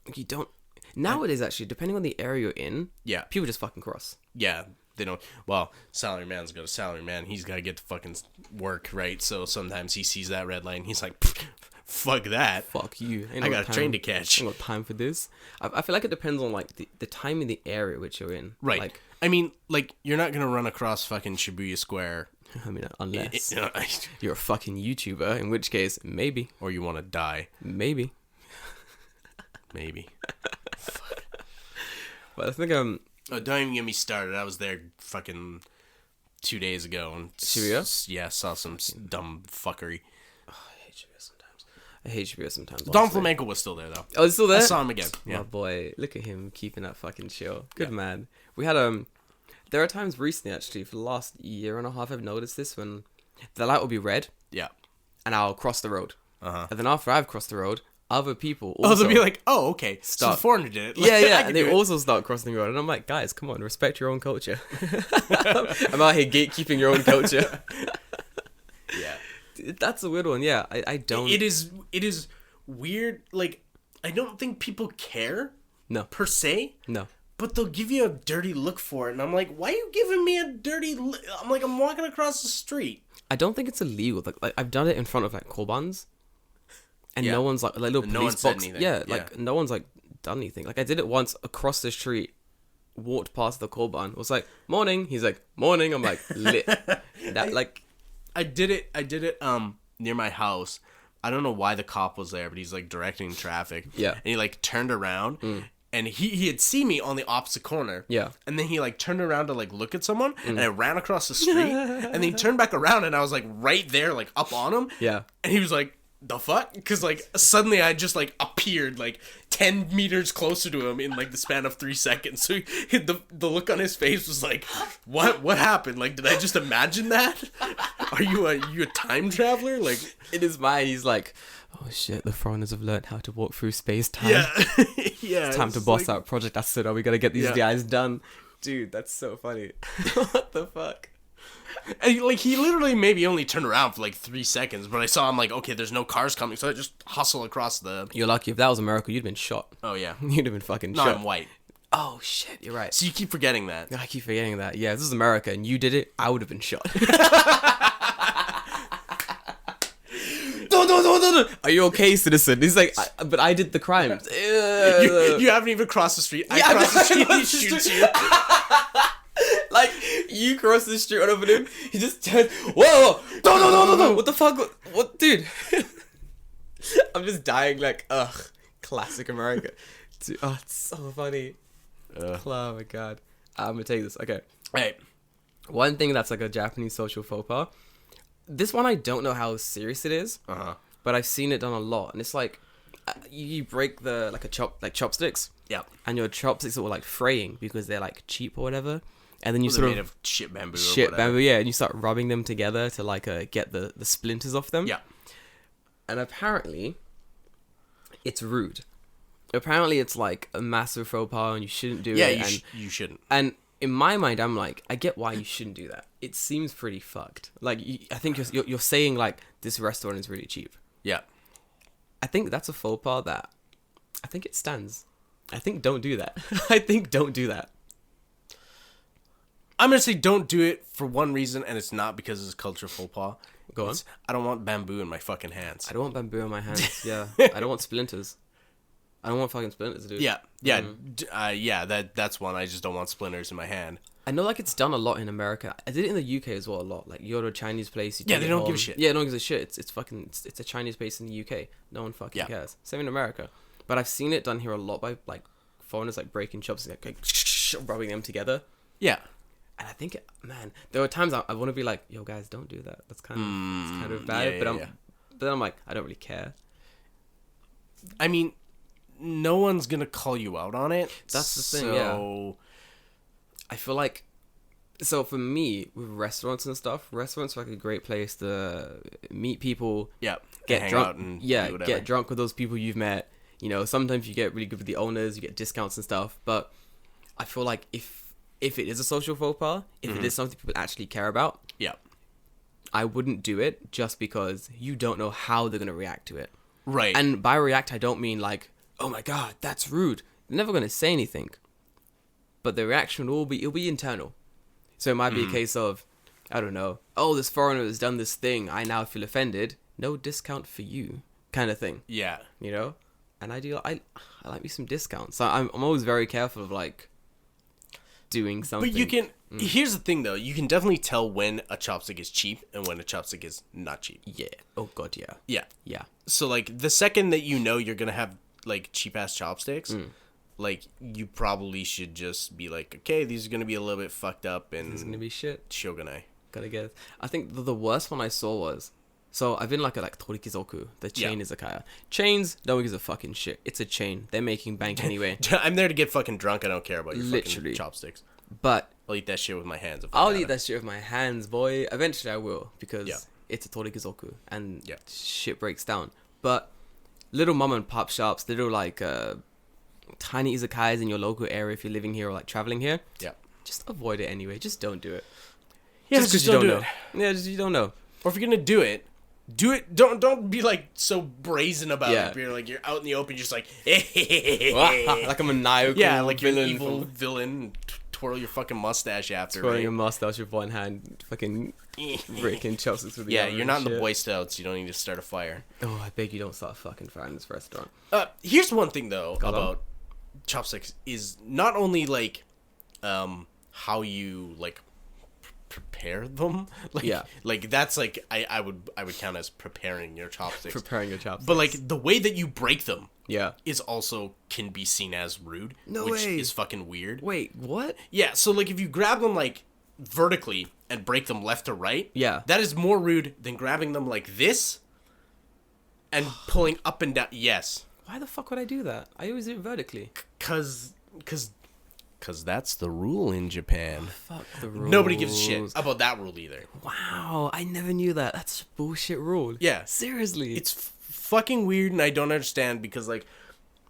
Like, you don't, Nowadays, actually, depending on the area you're in, people just fucking cross. Yeah, they don't. Well, salary man's got a salary man. He's got to get to fucking work, right? So sometimes he sees that red light and he's like, fuck that. Fuck you. I got a train to catch. I ain't got time for this. I feel like it depends on like the time in the area which you're in. Right. Like, I mean, like, you're not going to run across fucking Shibuya Square. I mean, unless you're a fucking YouTuber, in which case, maybe. Or you want to die. Maybe. Maybe. But I think Oh, don't even get me started. I was there fucking 2 days ago and Shibuya? Yeah, saw some dumb fuckery. Oh, I hate Shibuya sometimes. Don Flamenco was still there though. Oh, he's still there? I saw him again. Yeah. My boy, look at him keeping that fucking chill. Good man. We had there are times recently actually for the last year and a half I've noticed this when the light will be red. Yeah. And I'll cross the road. Uh-huh. And then after I've crossed the road, other people also they'll be like, oh, okay. Stop. So foreigner did it. Yeah. And they also start crossing the road. And I'm like, guys, come on, respect your own culture. I'm out here gatekeeping your own culture. Yeah. That's a weird one. Yeah, I don't. It is weird. Like, I don't think people care. No. Per se. No. But they'll give you a dirty look for it. And I'm like, why are you giving me a dirty look? I'm like, I'm walking across the street. I don't think it's illegal. Like I've done it in front of like Korbans. And no one's like little police box. Yeah, like no one's like done anything. Like I did it once across the street, walked past the Korban, was like, morning. He's like, morning. I'm like, lit. I did it near my house. I don't know why the cop was there, but he's like directing traffic. Yeah. And he like turned around and he had seen me on the opposite corner. Yeah. And then he like turned around to like look at someone and I ran across the street and then he turned back around and I was like right there, like up on him. Yeah. And he was like, the fuck? Because like suddenly I just like appeared like 10 meters closer to him in like the span of 3 seconds. So the look on his face was like, what happened? Like, did I just imagine that? Are you a time traveler? Like, in his mind, he's like, oh shit, the foreigners have learned how to walk through space-time. Yeah. Yeah. It's time to boss out Project Acid. We gotta get these guys done. Dude, that's so funny. What the fuck? And, like, he literally maybe only turned around for like 3 seconds, but I saw him like, okay, there's no cars coming, so I just hustle across the... You're lucky. If that was America, you'd been shot. Oh, yeah. You'd have been fucking no, shot. I'm white. Oh, shit, you're right. So you keep forgetting that. I keep forgetting that. Yeah, if this was America and you did it, I would have been shot. No. Are you okay, citizen? He's like, but I did the crime. You haven't even crossed the street. I crossed the street, he shoots you. Like, you cross the street over him, he just turns, whoa, no, what the fuck, what, dude? I'm just dying like, ugh, classic America. Dude, oh, it's so funny. Oh my god. I'm gonna take this, okay. Hey. One thing that's like a Japanese social faux pas, this one I don't know how serious it is, but I've seen it done a lot, and it's like, you break the, like chopsticks. Yeah. And your chopsticks are like fraying because they're like cheap or whatever. And then you sort of made of shit bamboo. Yeah, and you start rubbing them together to like get the splinters off them. Yeah. And apparently, it's rude. Apparently, it's like a massive faux pas, and you shouldn't do it. Yeah, you shouldn't. And in my mind, I'm like, I get why you shouldn't do that. It seems pretty fucked. Like, I think you're saying like this restaurant is really cheap. Yeah. I think that's a faux pas that I think it stands. I think don't do that. I think don't do that. I'm going to say don't do it for one reason, and it's not because it's a cultural faux pas. Go on. I don't want bamboo in my fucking hands. I don't want bamboo in my hands, yeah. I don't want splinters. I don't want fucking splinters, dude. Yeah, that's one. I just don't want splinters in my hand. I know, like, it's done a lot in America. I did it in the UK as well a lot. Like, you go to a Chinese place. They don't give a shit. Yeah, no one gives a shit. It's a Chinese place in the UK. No one fucking cares. Same in America. But I've seen it done here a lot by, like, foreigners, like, breaking chopsticks, like rubbing them together. Yeah. And I think, man, there are times I want to be like, yo, guys, don't do that. That's kind of bad. But then I'm like, I don't really care. I mean, no one's going to call you out on it. That's the thing, yeah. I feel like, so for me, with restaurants and stuff, restaurants are like a great place to meet people. Yeah. Get drunk. And get drunk with those people you've met. You know, sometimes you get really good with the owners, you get discounts and stuff. But I feel like if it is a social faux pas, if it is something people actually care about, I wouldn't do it just because you don't know how they're going to react to it. Right. And by react, I don't mean like, oh my God, that's rude. they're never gonna say anything, but the reaction will be, it'll be internal. So it might be a case of, I don't know, oh, this foreigner has done this thing, I now feel offended, no discount for you, kind of thing. Yeah. You know? And I like me some discounts. So I'm always very careful of, like, doing something. But you can, here's the thing though, you can definitely tell when a chopstick is cheap and when a chopstick is not cheap. Yeah. Oh, God, yeah. Yeah. Yeah. So, like, the second that you know you're gonna have, like, cheap-ass chopsticks, like, you probably should just be like, okay, these are gonna be a little bit fucked up and... It's gonna be shit. Shogunai. Gotta get it. I think the worst one I saw was... So, I've been, like, at, like, Torikizoku, the chain izakaya. Chains, no one gives a fucking shit. It's a chain. They're making bank anyway. I'm there to get fucking drunk. I don't care about your fucking chopsticks. But... I'll eat that shit with my hands. I'll eat that shit with my hands, boy. Eventually I will, because it's a Torikizoku, and shit breaks down. But little mom and pop shops, little, like, tiny izakayas in your local area if you're living here or, like, traveling here, just avoid it anyway. Just don't do it. Yeah, just don't do it. Yeah, just you don't know. Or if you're gonna do it, don't be like so brazen about it. You're like, you're out in the open, you're just like, like I'm a maniacal like you're an evil villain. Twirl your fucking mustache after. Twirling your mustache with one hand, fucking breaking chopsticks with the other. Yeah, you're not in the Boy Scouts. You don't need to start a fire. Oh, I beg you don't start a fucking fire in this restaurant. Here's one thing though about chopsticks is not only like, how you like prepare them. Like that's like I would count as preparing your chopsticks. Preparing your chopsticks. But like the way that you break them. Yeah. Is also can be seen as rude. No which way. Is fucking weird. Wait, what? Yeah, so like if you grab them like vertically and break them left to right, that is more rude than grabbing them like this and pulling up and down. Yes. Why the fuck would I do that? I always do it vertically. Cause that's the rule in Japan. Oh, fuck the rules. Nobody gives a shit about that rule either. Wow, I never knew that. That's a bullshit rule. Yeah. Seriously. It's fucking weird and I don't understand because like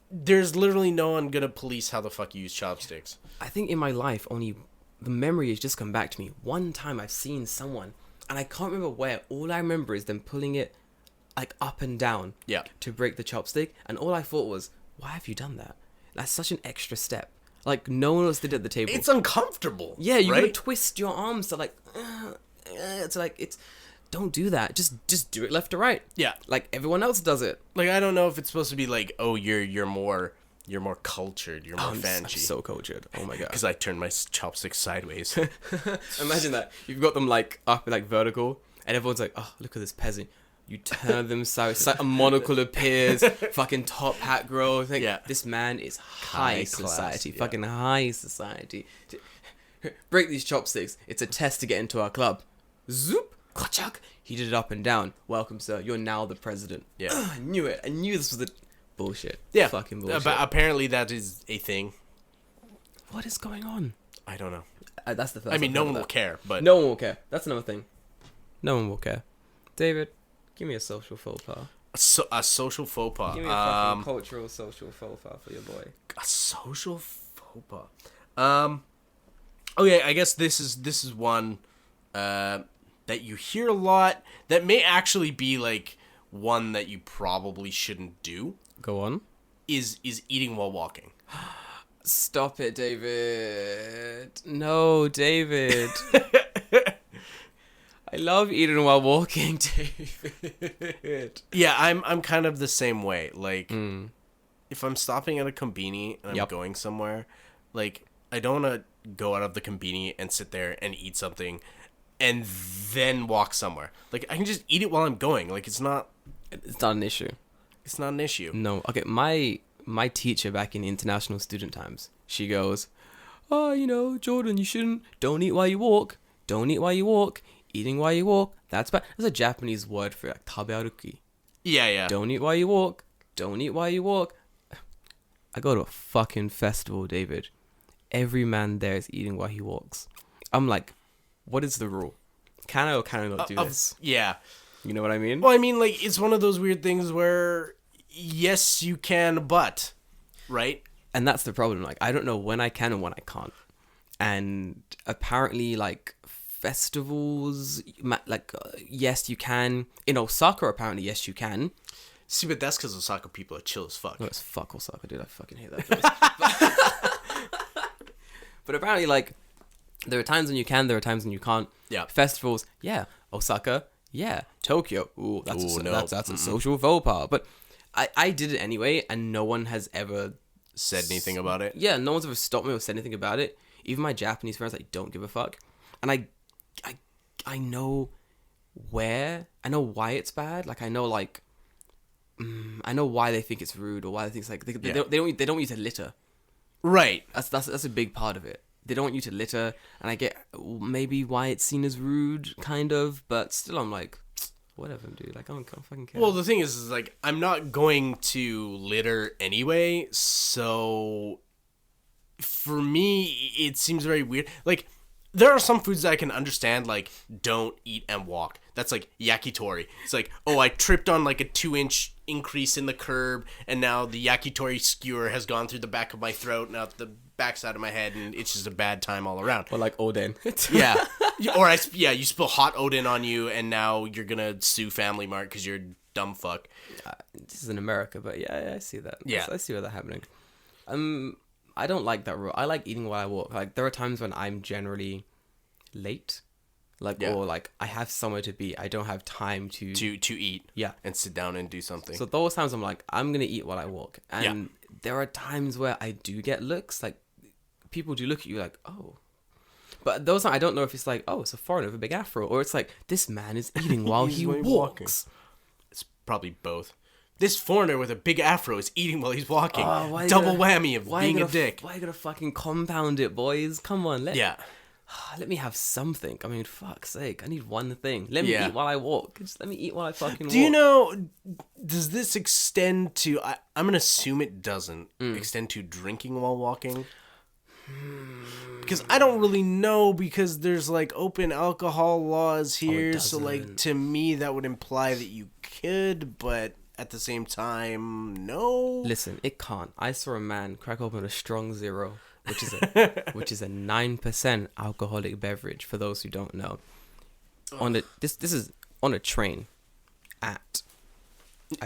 there's literally no one gonna police how the fuck you use chopsticks. I think in my life only the memory has just come back to me. One time I've seen someone and I can't remember where. All I remember is them pulling it like up and down to break the chopstick, and all I thought was, why have you done that? That's such an extra step. Like no one else did it at the table. It's uncomfortable. Yeah, you gotta twist your arms to like it's don't do that. Just do it left to right. Yeah. Like everyone else does it. Like I don't know if it's supposed to be like, oh, you're more cultured, you're more fancy. I'm so cultured. Oh my god. Because I turned my chopsticks sideways. Imagine that. You've got them like up like vertical, and everyone's like, oh, look at this peasant. You turn them sideways, like a monocle appears, fucking top hat grows. Like, this man is high society. Fucking high society. Break these chopsticks. It's a test to get into our club. Zoop. Kachak. He did it up and down. Welcome, sir. You're now the president. Yeah. I knew it. I knew this was the bullshit. Yeah. Fucking bullshit. But apparently that is a thing. What is going on? I don't know. That's the first. I mean, no one will care, but no one will care. That's another thing. No one will care. David, give me a social faux pas. A social faux pas. Give me a fucking cultural social faux pas for your boy. A social faux pas. Okay, I guess this is one that you hear a lot that may actually be like one that you probably shouldn't do. Go on. Is eating while walking. Stop it, David. No, David. I love eating while walking, David. Yeah, I'm kind of the same way. Like, if I'm stopping at a konbini and I'm going somewhere, like, I don't want to go out of the konbini and sit there and eat something and then walk somewhere. Like, I can just eat it while I'm going. Like, it's not an issue. It's not an issue. No. Okay, my teacher back in international student times, she goes, oh, you know, Jordan, don't eat while you walk. Don't eat while you walk. Eating while you walk, that's bad. There's a Japanese word for it, like tabearuki. Yeah. Don't eat while you walk. Don't eat while you walk. I go to a fucking festival, David. Every man there is eating while he walks. I'm like, what is the rule? Can I or can I not do this? Yeah. You know what I mean? Well, I mean, like, it's one of those weird things where, yes, you can, but, right? And that's the problem. Like, I don't know when I can and when I can't. And apparently, like, festivals, like, yes, you can. In Osaka, apparently, yes, you can. See, but that's because Osaka people are chill as fuck. No, it's fuck Osaka, dude. I fucking hate that place. But apparently, like, there are times when you can, there are times when you can't. Yeah. Festivals, yeah. Osaka, yeah. Tokyo, ooh, that's a Mm-mm. social faux pas. But I did it anyway, and no one has ever Said anything about it? Yeah, no one's ever stopped me or said anything about it. Even my Japanese friends, like, don't give a fuck. And I know I know why it's bad. Like, I know, like, I know why they think it's rude or why they think it's like they don't want you to litter. Right. That's a big part of it. They don't want you to litter, and I get maybe why it's seen as rude, kind of, but still, I'm like, whatever, dude. Like, I don't fucking care. Well, the thing is like, I'm not going to litter anyway, so for me, it seems very weird. Like, there are some foods that I can understand, like, don't eat and walk. That's like yakitori. It's like, oh, I tripped on like a 2-inch increase in the curb, and now the yakitori skewer has gone through the back of my throat, now the backside of my head, and it's just a bad time all around. Or like Oden. Yeah. Or you spill hot Oden on you, and now you're gonna sue Family Mart because you're a dumb fuck. This is in America, but yeah, I see that. Yeah. I see where that's happening. I don't like that rule. I like eating while I walk. Like, there are times when I'm generally late. Like, Yeah. or like I have somewhere to be. I don't have time to eat. Yeah. And sit down and do something. So those times I'm like, I'm gonna eat while I walk. And there are times where I do get looks, like people do look at you like, oh. But those times I don't know if it's like, oh, it's a foreigner with a big afro, or it's like, this man is eating while he walks. It's probably both. This foreigner with a big afro is eating while he's walking. Oh, Double whammy of being a dick. Why are you gonna fucking compound it, boys? Come on, let me have something. I mean, fuck's sake, I need one thing. Let me eat while I walk. Just let me eat while I fucking walk. Do you know, does this extend to, I'm gonna assume it doesn't extend to drinking while walking? Because I don't really know, because there's like open alcohol laws here, so like to me that would imply that you could, but at the same time, no. Listen, it can't. I saw a man crack open a strong zero, which is a 9% alcoholic beverage, for those who don't know. This is on a train at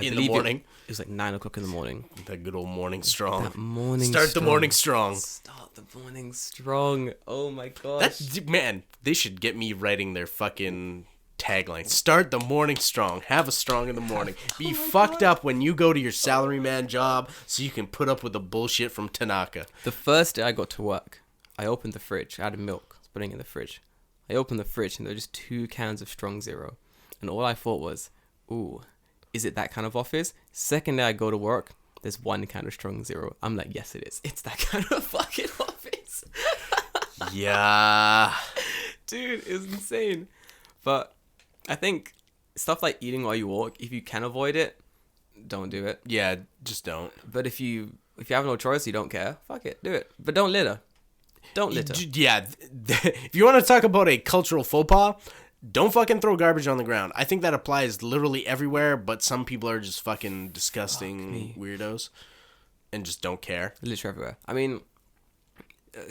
in the morning. It was like 9 o'clock in the morning. That good old morning strong. That morning Start the morning strong. Start the morning strong. Oh my gosh. Man, they should get me writing their fucking tagline. Start the morning strong. Have a strong in the morning. Be fucked up when you go to your salaryman job so you can put up with the bullshit from Tanaka. The first day I got to work, I opened the fridge. I had milk. I was putting it in the fridge. I opened the fridge and there were just 2 cans of strong zero. And all I thought was, ooh, is it that kind of office? Second day I go to work, there's 1 can of strong zero. I'm like, yes, it is. It's that kind of fucking office. Yeah. Dude, it's insane. But I think stuff like eating while you walk, if you can avoid it, don't do it. Yeah, just don't. But if you have no choice, you don't care, fuck it, do it. But don't litter. Don't litter. Yeah, if you want to talk about a cultural faux pas, don't fucking throw garbage on the ground. I think that applies literally everywhere, but some people are just fucking disgusting weirdos and just don't care. Literally everywhere. I mean,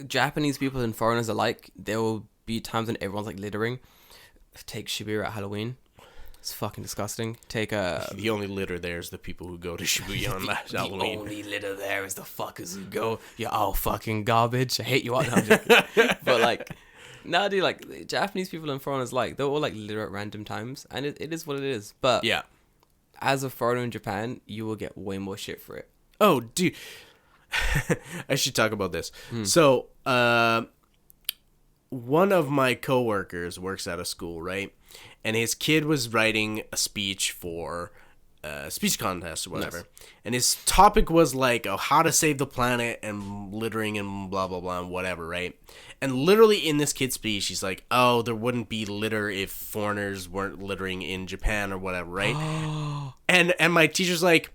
Japanese people and foreigners alike, there will be times when everyone's like littering. Take Shibuya at Halloween. It's fucking disgusting. The only litter there is the people who go to Shibuya on that Halloween. The only litter there is the fuckers who go, you're all fucking garbage. I hate you all. No, I'm joking. But like, no, dude, like, Japanese people and foreigners, like, they're all like litter at random times, and it is what it is. But yeah, as a foreigner in Japan, you will get way more shit for it. Oh, dude. I should talk about this. So, one of my coworkers works at a school, right? And his kid was writing a speech for a speech contest or whatever. Nice. And his topic was like, oh, how to save the planet and littering and blah, blah, blah, and whatever, right? And literally in this kid's speech, he's like, oh, there wouldn't be litter if foreigners weren't littering in Japan or whatever, right? And my teacher's like,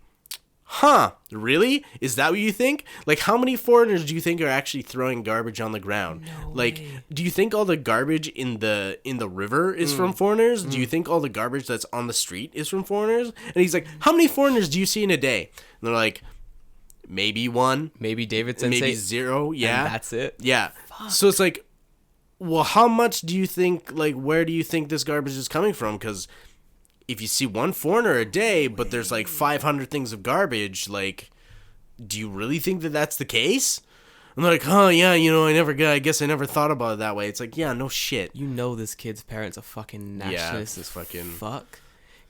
huh, really? Is that what you think? Like, how many foreigners do you think are actually throwing garbage on the ground? No like, way. Do you think all the garbage in the river is from foreigners? Do you think all the garbage that's on the street is from foreigners? And he's like, how many foreigners do you see in a day? And they're like, maybe 1. Maybe David Sensei. Maybe 0, yeah. And that's it? Yeah. Fuck. So it's like, well, how much do you think, like, where do you think this garbage is coming from? Because if you see one foreigner a day, but there's like 500 things of garbage, like, do you really think that that's the case? I'm like, oh yeah, I guess I never thought about it that way. It's like, yeah, no shit. You know, this kid's parents are fucking nationalists as fuck.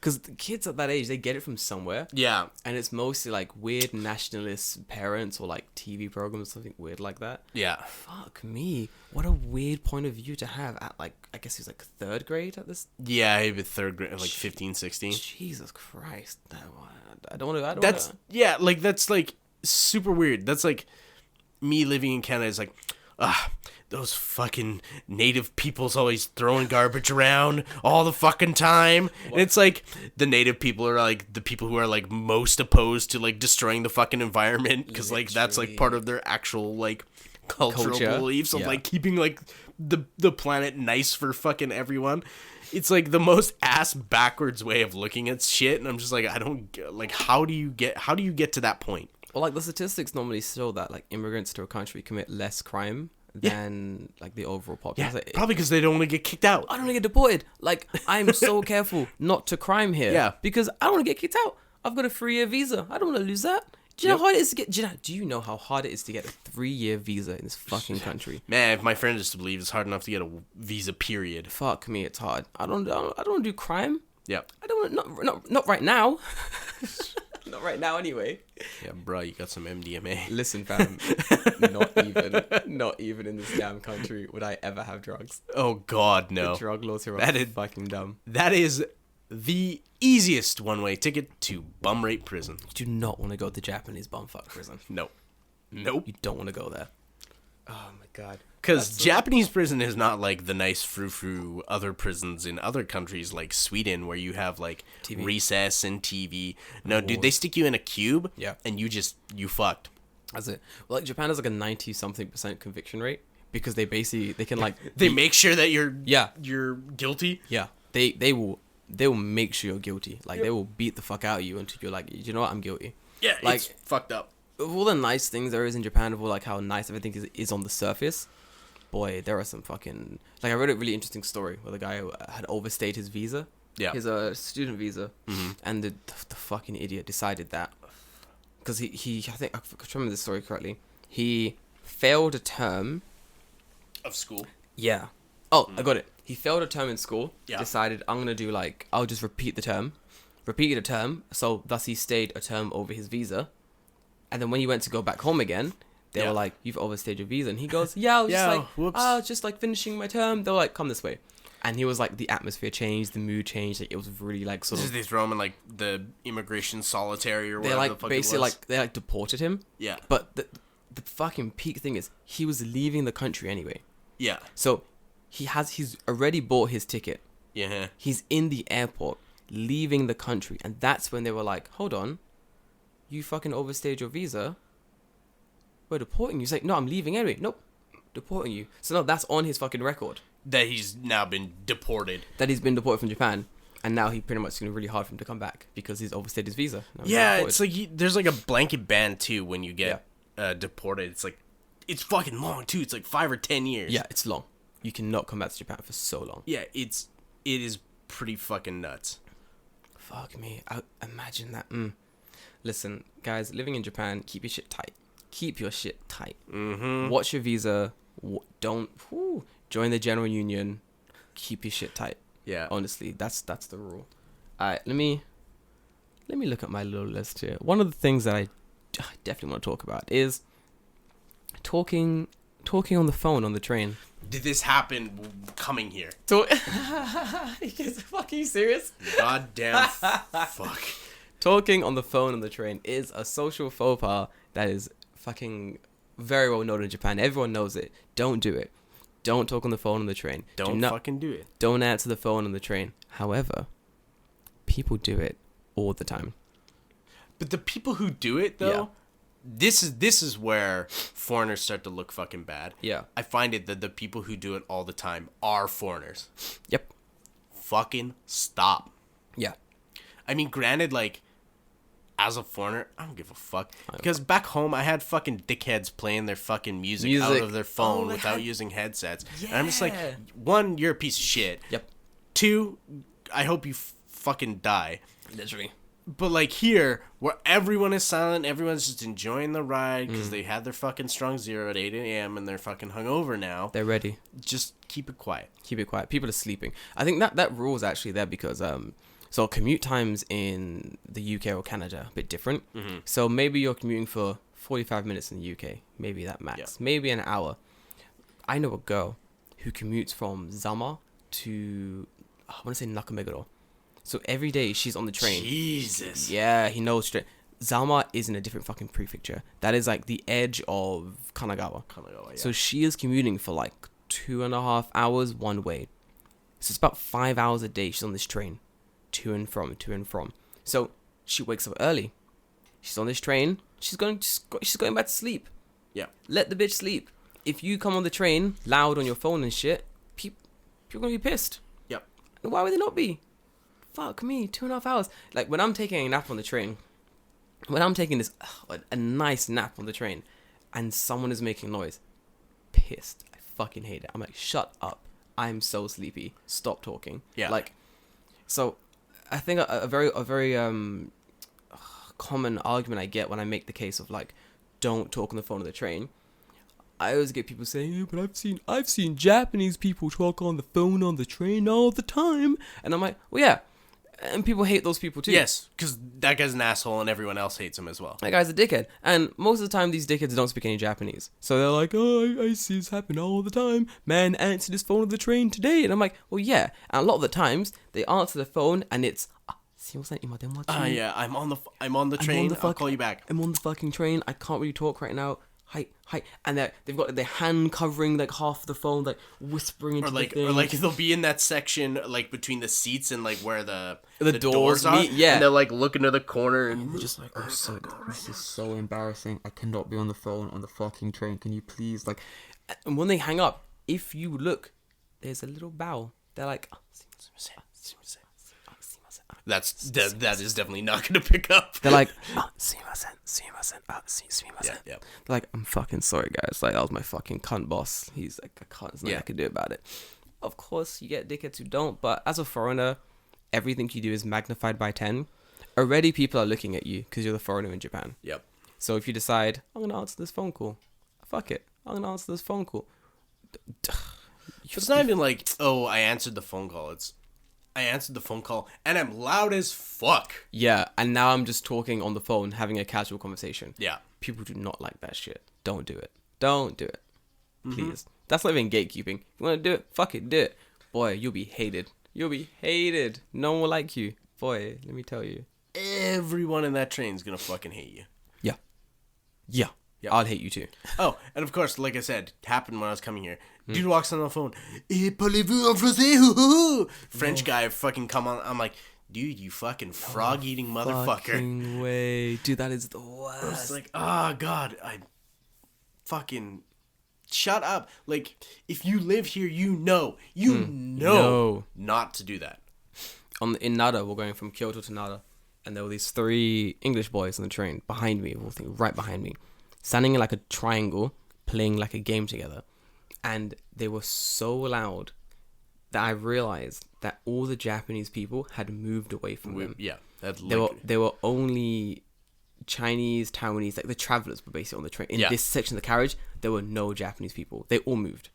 Because the kids at that age, they get it from somewhere. Yeah. And it's mostly like weird nationalist parents or like TV programs, something weird like that. Yeah. Fuck me. What a weird point of view to have at like, I guess he's like 3rd grade at this. Yeah, maybe 3rd grade, like 15, 16. Jesus Christ. I don't want to. That's, yeah, like that's like super weird. That's like me living in Canada is like, those fucking native people's always throwing garbage around all the fucking time. What? And it's like the native people are like the people who are like most opposed to like destroying the fucking environment because like that's like part of their actual like cultural beliefs of like keeping like the planet nice for fucking everyone. It's like the most ass backwards way of looking at shit, and I'm just like, I don't like, how do you get to that point? Well, like the statistics normally show that like immigrants to a country commit less crime than like the overall population. Yeah, like, probably because they don't want to get kicked out. I don't want to get deported. Like, I'm so careful not to crime here. Yeah. Because I don't want to get kicked out. I've got a 3-year visa. I don't want to lose that. Do you know how hard it is to get? Do you know how hard it is to get a 3-year visa in this fucking country? Man, if my friend is to believe, it's hard enough to get a visa. Period. Fuck me, it's hard. I don't want to do crime. Yeah. I don't want not right now. Not right now, anyway. Yeah, bro, you got some MDMA. Listen, fam, not even in this damn country would I ever have drugs. Oh God, no. The drug laws here are fucking dumb. That is the easiest one-way ticket to bum rape prison. You do not want to go to Japanese bumfuck prison. Nope. You don't want to go there. Oh my God. Because Japanese prison is not like the nice frou-frou other prisons in other countries like Sweden where you have like TV. Recess and TV. No, dude, they stick you in a cube and you fucked. That's it. Well, like Japan has like a 90-something% conviction rate because they can like... they make sure that you're guilty? Yeah. They will make sure you're guilty. Like they will beat the fuck out of you until you're like, you know what, I'm guilty. Yeah, like, it's fucked up. Of all the nice things there is in Japan, of all like how nice everything is on the surface, boy, there are some fucking... Like, I read a really interesting story where the guy had overstayed his visa. Yeah. His student visa. Mm-hmm. And the fucking idiot decided that... Because he I think, I remember this story correctly, he failed a term... Of school? Yeah. Oh, I got it. He failed a term in school. Yeah. Decided, I'm going to do like... I'll just repeat the term. Repeated a term. So, thus he stayed a term over his visa. And then when he went to go back home again... They were like, you've overstayed your visa. And he goes, I was just like finishing my term. They were like, come this way. And he was like, the atmosphere changed, the mood changed. Like, it was really like sort of... They throw him in like the immigration solitary or whatever the fuck basically, it was. Like, they like deported him. Yeah. But the fucking peak thing is, he was leaving the country anyway. Yeah. So he's already bought his ticket. Yeah. He's in the airport, leaving the country. And that's when they were like, hold on. You fucking overstayed your visa. We're deporting you. He's like, no, I'm leaving anyway. Nope. Deporting you. So no, that's on his fucking record. That he's now been deported. That he's been deported from Japan. And now he pretty much is going to be really hard for him to come back because he's overstayed his visa. Yeah, it's like there's like a blanket ban too when you get deported. It's like, it's fucking long too. It's like 5 or 10 years. Yeah, it's long. You cannot come back to Japan for so long. Yeah, it is pretty fucking nuts. Fuck me. Imagine that. Listen, guys, living in Japan, keep your shit tight. Keep your shit tight. Mm-hmm. Watch your visa. Don't join the general union. Keep your shit tight. Yeah. Honestly, that's the rule. Alright, let me look at my little list here. One of the things that I definitely want to talk about is talking on the phone on the train. Did this happen coming here? Are you serious? Goddamn fuck. Talking on the phone on the train is a social faux pas that is fucking very well known in Japan. Everyone knows it. Don't do it. Don't talk on the phone on the train. Don't fucking do it. Don't answer the phone on the train. However, people do it all the time. But the people who do it though, this is where foreigners start to look fucking bad. Yeah. I find it that the people who do it all the time are foreigners. Yep. Fucking stop. Yeah. I mean, granted, like, as a foreigner, I don't give a fuck. Because back home, I had fucking dickheads playing their fucking music out of their phone without using headsets. Yeah. And I'm just like, 1, you're a piece of shit. Yep. 2, I hope you fucking die. Literally. But like here, where everyone is silent, everyone's just enjoying the ride because they had their fucking strong zero at 8 a.m. and they're fucking hungover now. They're ready. Just keep it quiet. Keep it quiet. People are sleeping. I think that rule is actually there because so commute times in the UK or Canada are a bit different. Mm-hmm. So maybe you're commuting for 45 minutes in the UK, maybe that max, maybe an hour. I know a girl who commutes from Zama to I want to say Nakameguro. So every day she's on the train. Jesus. Yeah, he knows straight. Zama is in a different fucking prefecture. That is like the edge of Kanagawa. Yeah. So she is commuting for like 2.5 hours one way. So it's about 5 hours a day she's on this train. To and from. So she wakes up early. She's on this train. She's going back to sleep. Yeah. Let the bitch sleep. If you come on the train loud on your phone and shit, people are going to be pissed. Yep. And why would they not be? Fuck me, 2.5 hours. Like when I'm taking a nap on the train, when I'm taking a nice nap on the train and someone is making noise, pissed. I fucking hate it. I'm like, shut up. I'm so sleepy. Stop talking. Yeah. Like, so I think a very common argument I get when I make the case of like, don't talk on the phone on the train. I always get people saying, yeah, but I've seen Japanese people talk on the phone on the train all the time. And I'm like, well, yeah. And people hate those people too. Yes, because that guy's an asshole and everyone else hates him as well. That guy's a dickhead. And most of the time, these dickheads don't speak any Japanese. So they're like, oh, I see this happen all the time. Man answered his phone on the train today. And I'm like, well, yeah. And a lot of the times, they answer the phone and it's, yeah, I'm on the train. I'll call you back. I'm on the fucking train. I can't really talk right now. Hi. And they've got their hand covering like half of the phone, like whispering into the thing. Or like they'll be in that section like between the seats and like where the doors are. meet, yeah. And they're like looking to the corner and they're just like, oh, so this is so embarrassing. I cannot be on the phone on the fucking train. Can you please like? And when they hang up, if you look, there's a little bow. They're like, that is definitely not going to pick up. They're like, sumimasen. Yeah. They're like, I'm fucking sorry, guys. Like, that was my fucking cunt boss. He's like, there's nothing I can do about it. Of course, you get dickheads who don't, but as a foreigner, everything you do is magnified by 10. Already, people are looking at you because you're the foreigner in Japan. Yep. So if you decide, I'm going to answer this phone call. Fuck it. I'm going to answer this phone call. It's not even like, oh, I answered the phone call. I answered the phone call and I'm loud as fuck. Yeah, and now I'm just talking on the phone, having a casual conversation. Yeah. People do not like that shit. Don't do it. Don't do it. Please. That's not even gatekeeping. If you want to do it, fuck it, do it. Boy, you'll be hated. You'll be hated. No one will like you. Boy, let me tell you. Everyone in that train's gonna fucking hate you. Yeah. Yeah. Yep. I'll hate you too. Oh, and of course, like I said, it happened when I was coming here. Dude walks on the phone. Parlez-vous en français? French guy fucking come on. I'm like, dude, you fucking frog-eating motherfucker. Fucking way. Dude, that is the worst. I was like, oh, God. I fucking... Shut up. Like, if you live here, you know not to do that. In Nara, we're going from Kyoto to Nara. And there were these 3 English boys on the train behind me. Right behind me. Standing in like a triangle, playing like a game together. And they were so loud that I realized that all the Japanese people had moved away from them. Yeah. They were only Chinese, Taiwanese, like the travelers were basically on the train. In this section of the carriage, there were no Japanese people. They all moved.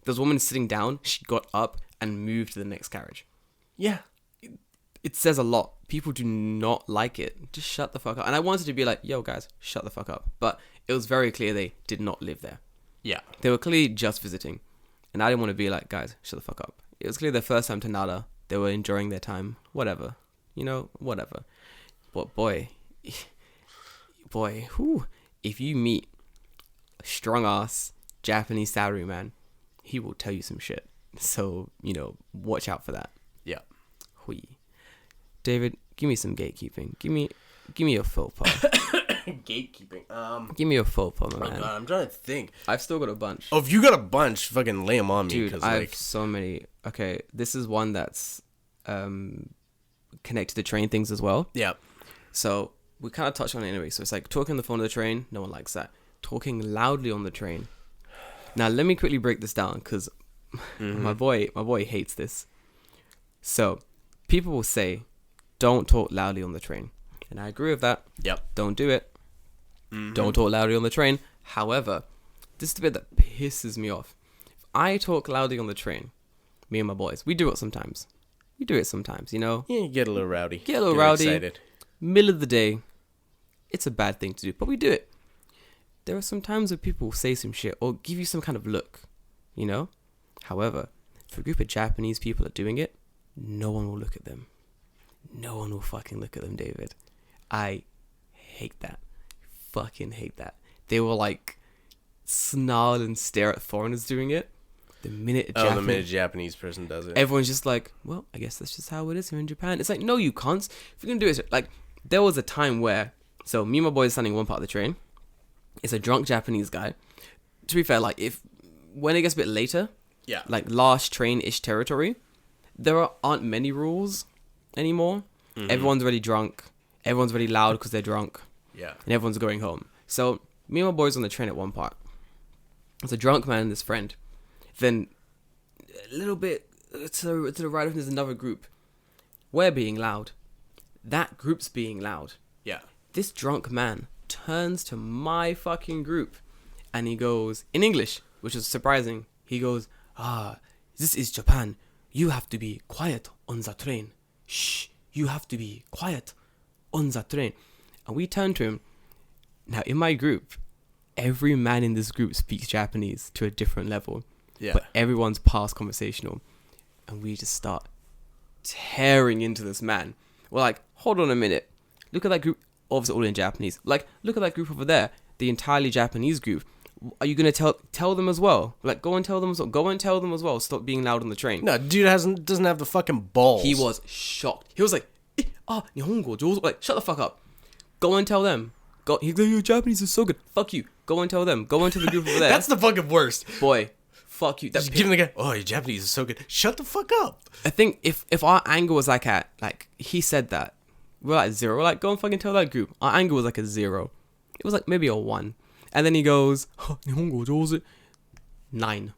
There was a woman sitting down. She got up and moved to the next carriage. Yeah. It says a lot. People do not like it. Just shut the fuck up. And I wanted to be like, yo, guys, shut the fuck up. But it was very clear they did not live there. Yeah. They were clearly just visiting. And I didn't want to be like, guys, shut the fuck up. It was clearly their first time to Nara. They were enjoying their time. Whatever. Whatever. But boy, if you meet a strong-ass Japanese salaryman, he will tell you some shit. So, watch out for that. Yeah. Hui. David, give me some gatekeeping. Give me a faux-pas. Gatekeeping. Give me a faux-pas, my man. God, I'm trying to think. I've still got a bunch. Oh, if you got a bunch, fucking lay them on me. Dude, I have so many. Okay, this is one that's connected to train things as well. Yeah. So we kind of touched on it anyway. So it's like talking on the phone on the train. No one likes that. Talking loudly on the train. Now let me quickly break this down because my boy hates this. So people will say don't talk loudly on the train. And I agree with that. Yep. Don't do it. Don't talk loudly on the train. However, this is the bit that pisses me off. If I talk loudly on the train, me and my boys, we do it sometimes. You know? Yeah, you get a little rowdy. Get a little rowdy. Excited. Middle of the day. It's a bad thing to do, but we do it. There are some times where people say some shit or give you some kind of look, you know? However, if a group of Japanese people are doing it, no one will look at them. No one will fucking look at them, David. I hate that. Fucking hate that. They will like snarl and stare at foreigners doing it. The minute a Japanese person does it, everyone's just like, well, I guess that's just how it is here in Japan. It's like, no, you can't. If you're gonna do it, like, there was a time where, so me and my boy is standing one part of the train. It's a drunk Japanese guy. To be fair, like, when it gets a bit later, yeah, like last train-ish territory, there aren't many rules anymore. Everyone's already drunk. Everyone's already loud because they're drunk. Yeah. And everyone's going home. So me and my boys on the train at one part. It's a drunk man and his friend. Then a little bit to the right of him, there's another group. We're being loud. That group's being loud. Yeah. This drunk man turns to my fucking group and he goes, in English, which is surprising, he goes, this is Japan. You have to be quiet on the train. Shh, you have to be quiet on the train. And we turn to him. Now, in my group, every man in this group speaks Japanese to a different level. Yeah. But everyone's past conversational. And we just start tearing into this man. We're like, hold on a minute. Look at that group. Obviously all in Japanese. Like, look at that group over there. The entirely Japanese group. Are you going to tell them as well? Like, go and tell them as well. Go and tell them as well. Stop being loud on the train. No, dude doesn't have the fucking balls. He was shocked. He was like, Nihongo, Jules. Like, shut the fuck up. Go and tell them. Go. He's like, your Japanese is so good. Fuck you. Go and tell them. Go into the group over there. That's the fucking worst. Boy, fuck you. Just giving the guy, your Japanese is so good. Shut the fuck up. I think if our anger was like he said that, we're like 0. We're like, go and fucking tell that group. Our anger was like a 0. It was like maybe a 1. And then he goes, Nihongo Jozu. 9.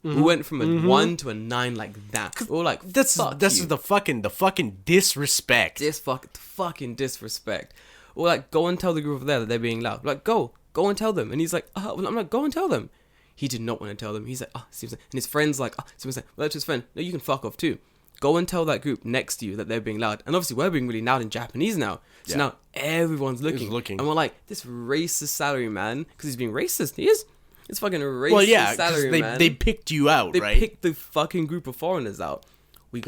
We went from a 1 to a 9 like that. We're like, this is the fucking disrespect. Fucking disrespect. We're like, go and tell the group over there that they're being loud. We're like, go and tell them. And he's like, I'm like, go and tell them. He did not want to tell them. He's like, seems like, and his friend's like, seems like, well, that's his friend. No, you can fuck off too. Go and tell that group next to you that they're being loud. And obviously we're being really loud in Japanese now. So now everyone's looking. And we're like, this racist salary man, because he's being racist. He is. It's fucking racist salary man. They picked you out, right? They picked the fucking group of foreigners out. We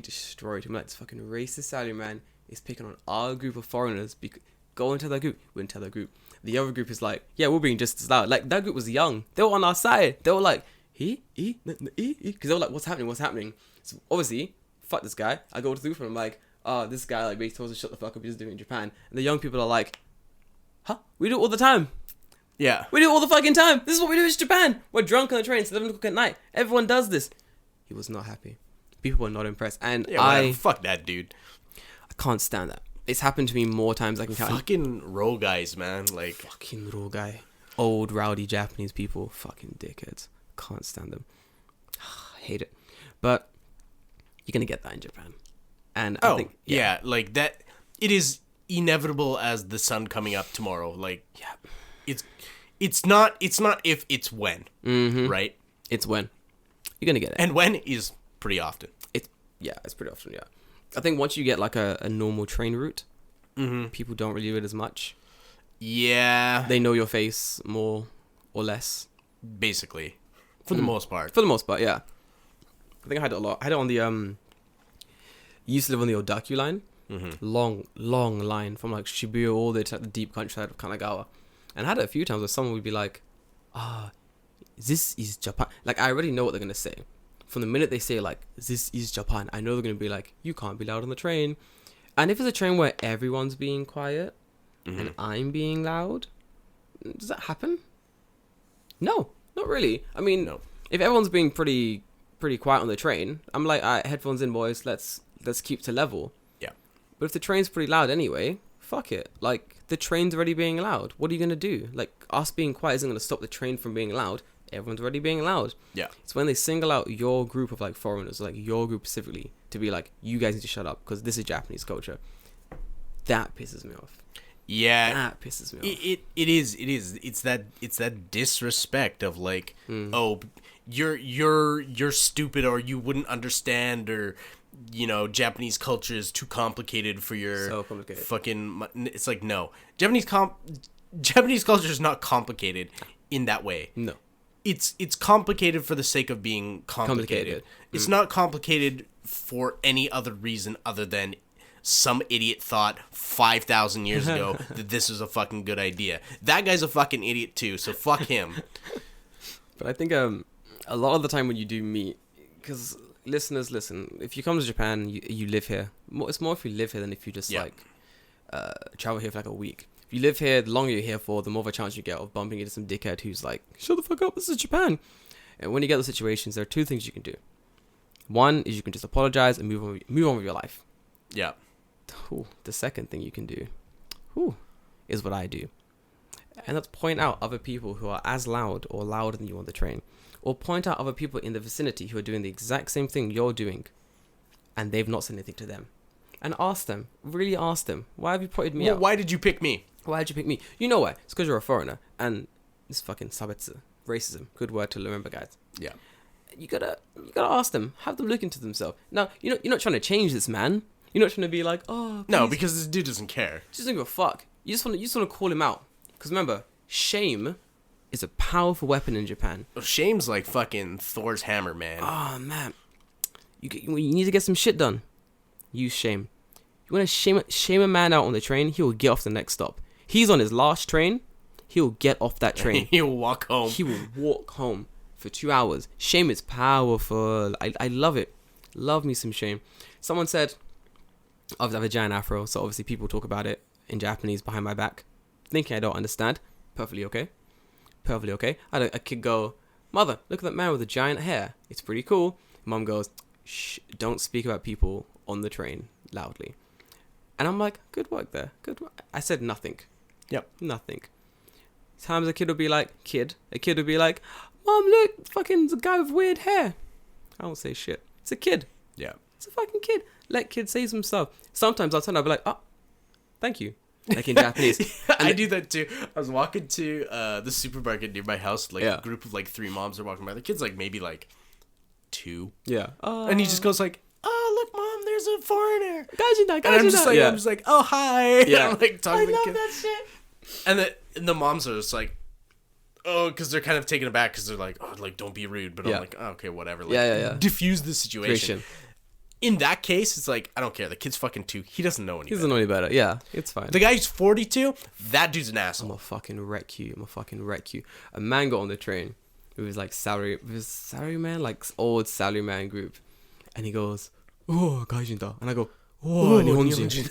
destroyed him. Like, this fucking racist salary man is picking on our group of foreigners. Go and tell that group. We didn't tell that group. The other group is like, yeah, we're being just as loud. Like, that group was young. They were on our side. They were like, because they were like, what's happening? So obviously, fuck this guy. I go to the group and I'm like, this guy like basically told us to shut the fuck up. He's doing it in Japan. And the young people are like, huh? We do it all the time. Yeah. We do it all the fucking time. This is what we do in Japan. We're drunk on the train. It's 11 o'clock at night. Everyone does this. He was not happy. People were not impressed. And fuck that dude. I can't stand that. It's happened to me more times I can count. Fucking roll guys, man. Like, fucking roll guy. Old, rowdy Japanese people. Fucking dickheads. Can't stand them. I hate it. But you're going to get that in Japan. And I think... Yeah, like that... It is inevitable as the sun coming up tomorrow. Like, it's not if, it's when. Mm-hmm. Right? It's when. You're going to get it. And when is pretty often. It's pretty often, yeah. I think once you get like a normal train route, people don't really do it as much. Yeah. They know your face more or less. Basically. For the most part. For the most part, yeah. I think I had it a lot. I had it on the, used to live on the Odaku line. Long line from like Shibuya all the way to the deep countryside of Kanagawa. And I had it a few times where someone would be like, this is Japan. Like, I already know what they're going to say. From the minute they say, like, this is Japan, I know they're going to be like, you can't be loud on the train. And if it's a train where everyone's being quiet and I'm being loud, does that happen? No, not really. I mean, if everyone's being pretty quiet on the train, I'm like, all right, headphones in, boys, let's keep to level. Yeah. But if the train's pretty loud anyway, fuck it. Like, the train's already being loud. What are you going to do? Like, us being quiet isn't going to stop the train from being loud. everyone's already being loud. Yeah. It's when they single out your group of like foreigners, like your group specifically, to be like, you guys need to shut up because this is Japanese culture. That pisses me off. Yeah. That pisses me off. It is. It's that disrespect of like, oh, you're stupid, or you wouldn't understand, or you know, Japanese culture is too complicated for your so complicated. Fucking. It's like, no, Japanese culture is not complicated in that way. No. It's complicated for the sake of being complicated. It's not complicated for any other reason other than some idiot thought 5,000 years ago that this was a fucking good idea. That guy's a fucking idiot too, so fuck him. But I think a lot of the time when you do meet, because listeners, listen, if you come to Japan, you live here. It's more if you live here than if you just like travel here for like a week. If you live here, the longer you're here for, the more of a chance you get of bumping into some dickhead who's like, shut the fuck up, this is Japan. And when you get those situations, there are two things you can do. One is you can just apologize and move on with your life. Yeah. Ooh, the second thing you can do is what I do. And that's point out other people who are as loud or louder than you on the train. Or point out other people in the vicinity who are doing the exact same thing you're doing. And they've not said anything to them. And ask them. Really ask them. Why have you pointed me out? Why did you pick me? Why did you pick me? You know why? It's because you're a foreigner. And this fucking sabetsu. Racism. Good word to remember, guys. Yeah. You gotta ask them. Have them look into themselves. Now, you're not trying to change this man. You're not trying to be like, oh, please. No, because this dude doesn't care. He doesn't give a fuck. You just want to call him out. Because remember, shame is a powerful weapon in Japan. Well, shame's like fucking Thor's hammer, man. Oh, man. You need to get some shit done. Use shame. You want to shame a man out on the train, he will get off the next stop. He's on his last train, he will get off that train. He'll walk home. He will walk home for 2 hours. Shame is powerful. I love it. Love me some shame. Someone said, I have a giant afro, so obviously people talk about it in Japanese behind my back, thinking I don't understand. Perfectly okay. Perfectly okay. I had a kid go, mother, look at that man with the giant hair. It's pretty cool. Mom goes, shh, don't speak about people on the train loudly. And I'm like, good work there. Good work. I said nothing. Yep. Nothing. Times a kid would be like, Mom, look, fucking the guy with weird hair. I don't say shit. It's a kid. Yeah. It's a fucking kid. Let kids say some stuff. Sometimes I'll turn up and be like, oh, thank you. Like in Japanese. I do that too. I was walking to the supermarket near my house. Like a group of like 3 moms are walking by. The kid's like maybe like 2. Yeah. And he just goes like, oh, look, Mom, there's a foreigner. Gajina. And I'm just like, oh, hi. Yeah. I'm like talking I to the love kid. that shit. And the moms are just like, oh, because they're kind of taken aback because they're like, oh, like, don't be rude. But I'm like, oh, okay, whatever. Like, diffuse the situation. In that case, it's like, I don't care. The kid's fucking 2. He doesn't know any better. He doesn't know any better. Yeah, it's fine. The guy who's 42, that dude's an asshole. I'm gonna fucking wreck you. A man got on the train with his like salary man, like old salary man group. And he goes, oh, gaijin da. And I go, oh, Nihonjin.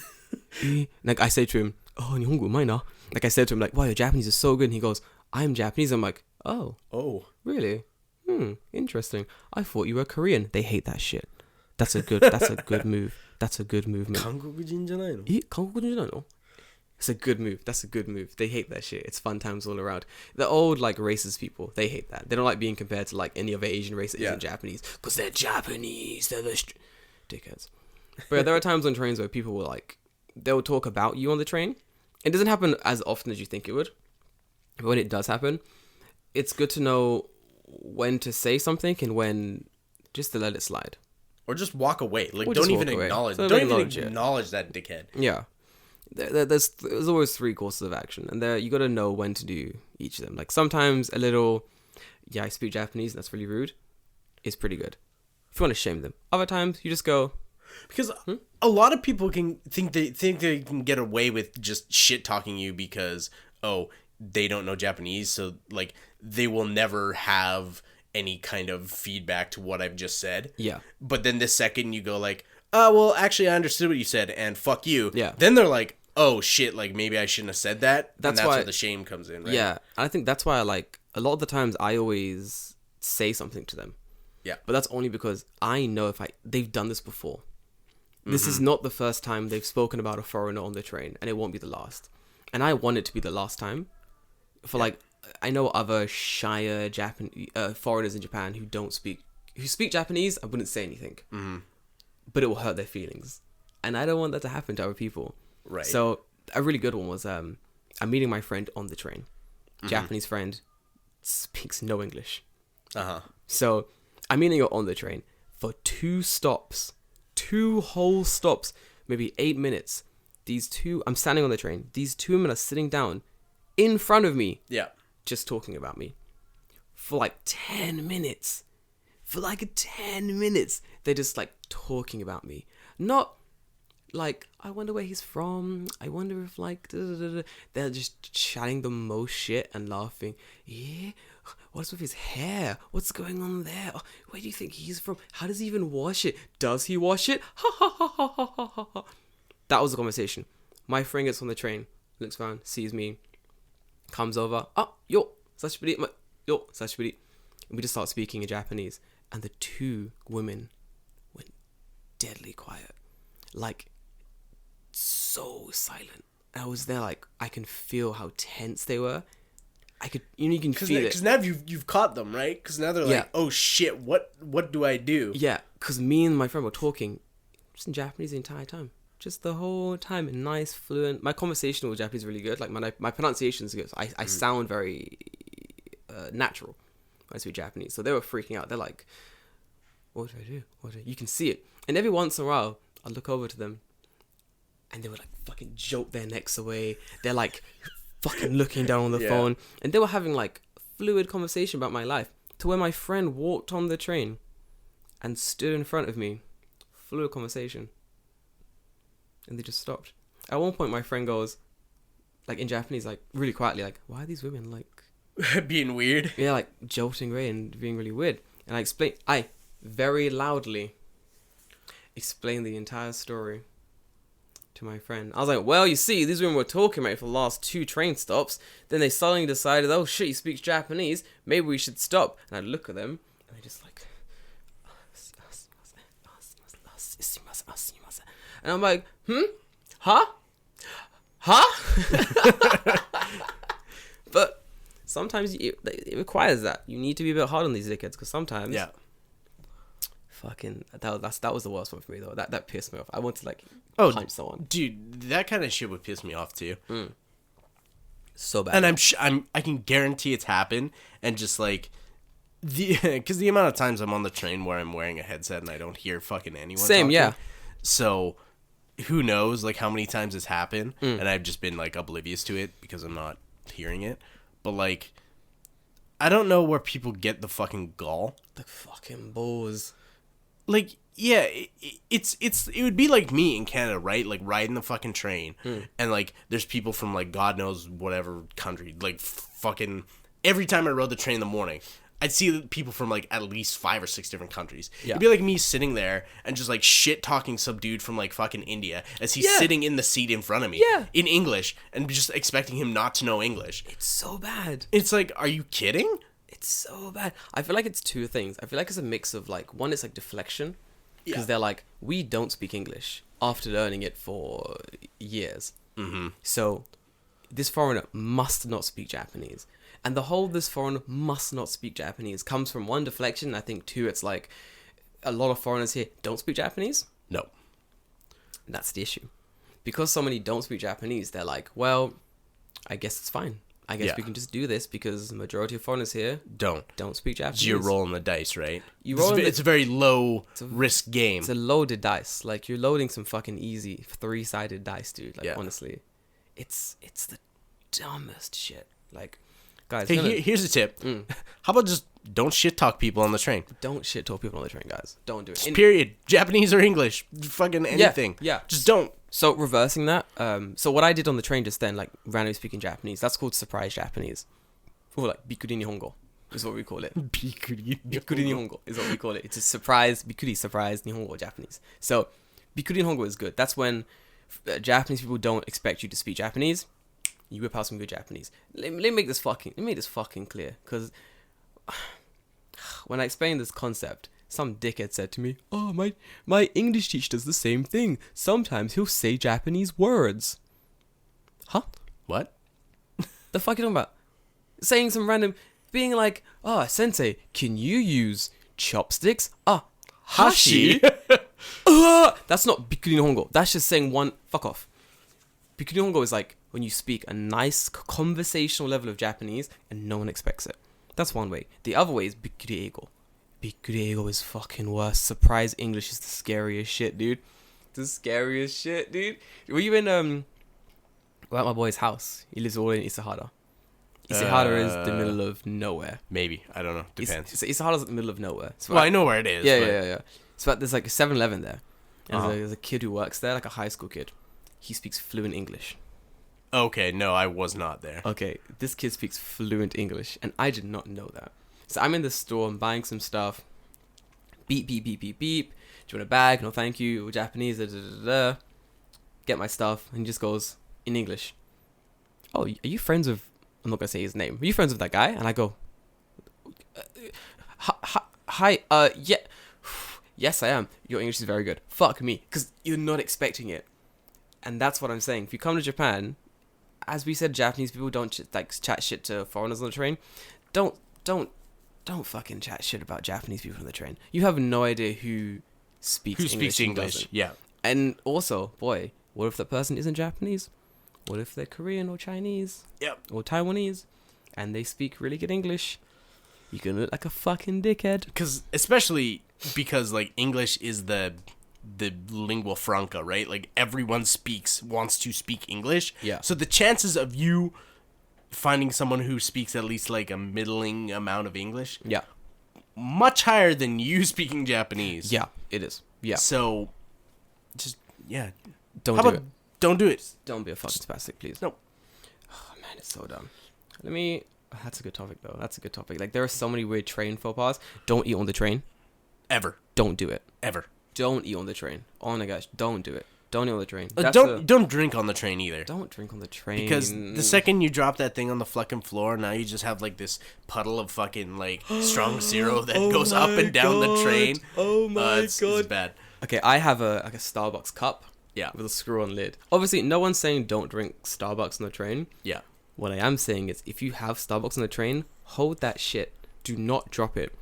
Like I say to him, oh, Nihongo umai na. Like I said to him, like, wow, your Japanese is so good. And he goes, I'm Japanese. I'm like, oh, really? Interesting. I thought you were Korean. They hate that shit. That's a good move. That's a good movement. 韓国人じゃないの? 韓国人じゃないの? It's a good move. That's a good move. They hate that shit. It's fun times all around. The old like racist people, they hate that. They don't like being compared to like any other Asian race that isn't Japanese because they're Japanese. They're the dickheads. But yeah, there are times on trains where people will like they'll talk about you on the train. It doesn't happen as often as you think it would. But when it does happen, it's good to know when to say something and when just to let it slide. Or just walk away. Like, Or don't just even walk away. acknowledge. So Don't acknowledge even it. acknowledge that dickhead. Yeah. There's always 3 courses of action. And there you got to know when to do each of them. Like, sometimes a little, yeah, I speak Japanese, that's really rude, is pretty good. If you want to shame them. Other times, you just go... Because a lot of people can think they can get away with just shit-talking you because, oh, they don't know Japanese. So, like, they will never have... any kind of feedback to what I've just said. Yeah. But then the second you go like, oh, well, actually, I understood what you said, and fuck you. Yeah. Then they're like, oh, shit, like, maybe I shouldn't have said that. That's why, where the shame comes in, right? Yeah. I think that's why, like, a lot of the times I always say something to them. Yeah. But that's only because I know they've done this before. This is not the first time they've spoken about a foreigner on the train, and it won't be the last. And I want it to be the last time for, like, I know other shyer foreigners in Japan who speak Japanese. I wouldn't say anything, but it will hurt their feelings, and I don't want that to happen to other people. Right. So a really good one was I'm meeting my friend on the train. Japanese friend speaks no English. So I'm meeting her on the train for 2 whole stops, maybe 8 minutes. I'm standing on the train. These 2 women are sitting down in front of me. Yeah. Just talking about me for like 10 minutes. For like 10 minutes, they're just like talking about me. Not like, I wonder where he's from. I wonder if like, they're just chatting the most shit and laughing. Yeah, what's with his hair? What's going on there? Oh, where do you think he's from? How does he even wash it? Does he wash it? Ha ha ha ha ha ha ha. That was the conversation. My friend gets on the train, looks around, sees me, comes over. Yo, sashiburi. And we just start speaking in Japanese. And the 2 women went deadly quiet. Like, so silent. I was there like, I can feel how tense they were. You can feel it. Because now you've caught them, right? Because now they're like, oh shit, what do I do? Yeah, because me and my friend were talking just in Japanese the entire time. Just the whole time. Nice, fluent. My conversation with Japanese is really good. Like, my pronunciation is good. I sound very natural when I speak Japanese. So they were freaking out. They're like, what do I do? You can see it. And every once in a while, I'll look over to them and they would like fucking jolt their necks away. They're like fucking looking down on the phone. And they were having like fluid conversation about my life, to where my friend walked on the train and stood in front of me. Fluid conversation. And they just stopped. At one point, my friend goes, like in Japanese, like really quietly, like, why are these women like being weird? Yeah, like jolting away and being really weird. And I very loudly explained the entire story to my friend. I was like, well, you see, these women were talking about it for the last 2 train stops. Then they suddenly decided, oh shit, he speaks Japanese. Maybe we should stop. And I look at them and they just like, and I'm like, huh? But sometimes it requires that. You need to be a bit hard on these dickheads, because sometimes, fucking that was the worst one for me though. That pissed me off. I want to like punch someone. Dude, that kind of shit would piss me off too. So bad. And I can guarantee it's happened, and just like because the amount of times I'm on the train where I'm wearing a headset and I don't hear fucking anyone. Same, talking, yeah. So who knows like how many times it's happened, and I've just been like oblivious to it because I'm not hearing it. But like, I don't know where people get the fucking gall. The fucking balls. Like, yeah, it would be like me in Canada, right? Like riding the fucking train, and like there's people from like God knows whatever country. Like fucking every time I rode the train in the morning, I'd see people from like at least 5 or 6 different countries. Yeah. It'd be like me sitting there and just like shit talking some dude from like fucking India as he's sitting in the seat in front of me in English, and just expecting him not to know English. It's so bad. It's like, are you kidding? It's so bad. I feel like it's 2 things. I feel like it's a mix of like, one is like deflection, because they're like, we don't speak English after learning it for years. So this foreigner must not speak Japanese. And the whole this foreigner must not speak Japanese comes from 1, deflection. I think 2, it's like a lot of foreigners here don't speak Japanese. No. And that's the issue. Because so many don't speak Japanese, they're like, well, I guess it's fine. I guess we can just do this because the majority of foreigners here don't speak Japanese. You're rolling the dice, right? It's a very low risk game. It's a loaded dice. Like, you're loading some fucking easy 3-sided dice, dude. Like, honestly, it's the dumbest shit. Like, guys, hey, here's a tip. How about just don't shit talk people on the train? Don't shit talk people on the train, guys. Don't do it. Period. Japanese or English. Fucking anything. Yeah. Just don't. So reversing that, so what I did on the train just then, like randomly speaking Japanese, that's called surprise Japanese. Or like bikuri nihongo is what we call it. Bikuri nihongo is what we call it. It's a surprise, bikuri, surprise nihongo, Japanese. So bikuri nihongo is good. That's when Japanese people don't expect you to speak Japanese. You whip out some good Japanese. Let me make this fucking clear, because when I explain this concept, some dickhead said to me, oh, my English teacher does the same thing. Sometimes he'll say Japanese words. Huh? What? The fuck you talking about? saying some random, being like, oh, sensei, can you use chopsticks? Ah, hashi? That's not Bikuri Nihongo. That's just saying one, fuck off. Bikuri Nihongo is like when you speak a nice conversational level of Japanese and no one expects it. That's one way. The other way is Bikuri Eigo. Bikuri Eigo is fucking worse. Surprise English is the scariest shit, dude. The scariest shit, dude. Were you in, we're at my boy's house. He lives all in Isahara. Isahara is the middle of nowhere. Maybe. I don't know. Depends. Isahara's at the middle of nowhere. So I know where it is. Yeah. So there's like a 7-Eleven there. And there's a kid who works there, like a high school kid. He speaks fluent English. Okay, no, I was not there. Okay, this kid speaks fluent English, and I did not know that. So I'm in the store, I'm buying some stuff. Beep, beep, beep, beep, beep. Do you want a bag? No, thank you. Japanese, Get my stuff, and he just goes in English. Oh, are you friends with... I'm not going to say his name. Are you friends with that guy? And I go... Hi, yeah. Yes, I am. Your English is very good. Fuck me. Because you're not expecting it. And that's what I'm saying. If you come to Japan, as we said, Japanese people don't chat shit to foreigners on the train. Don't fucking chat shit about Japanese people on the train. You have no idea who speaks English. Yeah. And also, boy, what if that person isn't Japanese? What if they're Korean or Chinese? Yep. Or Taiwanese, and they speak really good English? You can look like a fucking dickhead. Especially because like English is the lingua franca, right? Like everyone wants to speak English. Yeah. So the chances of you finding someone who speaks at least like a middling amount of English, yeah, much higher than you speaking Japanese. Yeah, it is. Yeah. So, just don't do it. Don't do it. Don't be a fucking spastic, please. No. Oh man, it's so dumb. That's a good topic though. That's a good topic. Like there are so many weird train faux pas. Don't eat on the train. Ever. Don't do it. Ever. Don't eat on the train. Oh my gosh, don't do it. Don't eat on the train. Don't drink on the train either. Don't drink on the train. Because the second you drop that thing on the fucking floor, now you just have like this puddle of fucking like strong zero that goes up and down the train. Oh my god. It's bad. Okay, I have a Starbucks cup. Yeah. With a screw-on lid. Obviously, no one's saying don't drink Starbucks on the train. Yeah. What I am saying is, if you have Starbucks on the train, hold that shit. Do not drop it.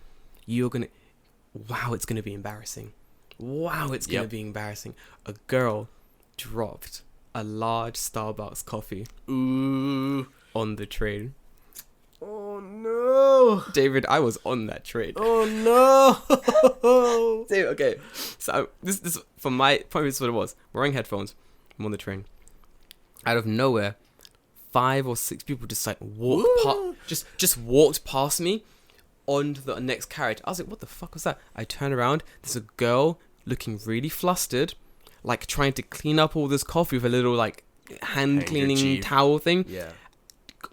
Wow, it's gonna be embarrassing. Wow, it's gonna be embarrassing. A girl dropped a large Starbucks coffee on the train. Oh no, David, I was on that train. Oh no. David, okay, so this from my point of view, this is what it was. I'm wearing headphones. I'm on the train. Out of nowhere, 5 or 6 people just like just walked past me onto the next carriage. I was like, what the fuck was that? I turned around. There's a girl looking really flustered, like trying to clean up all this coffee with a little like hand cleaning towel thing. Yeah.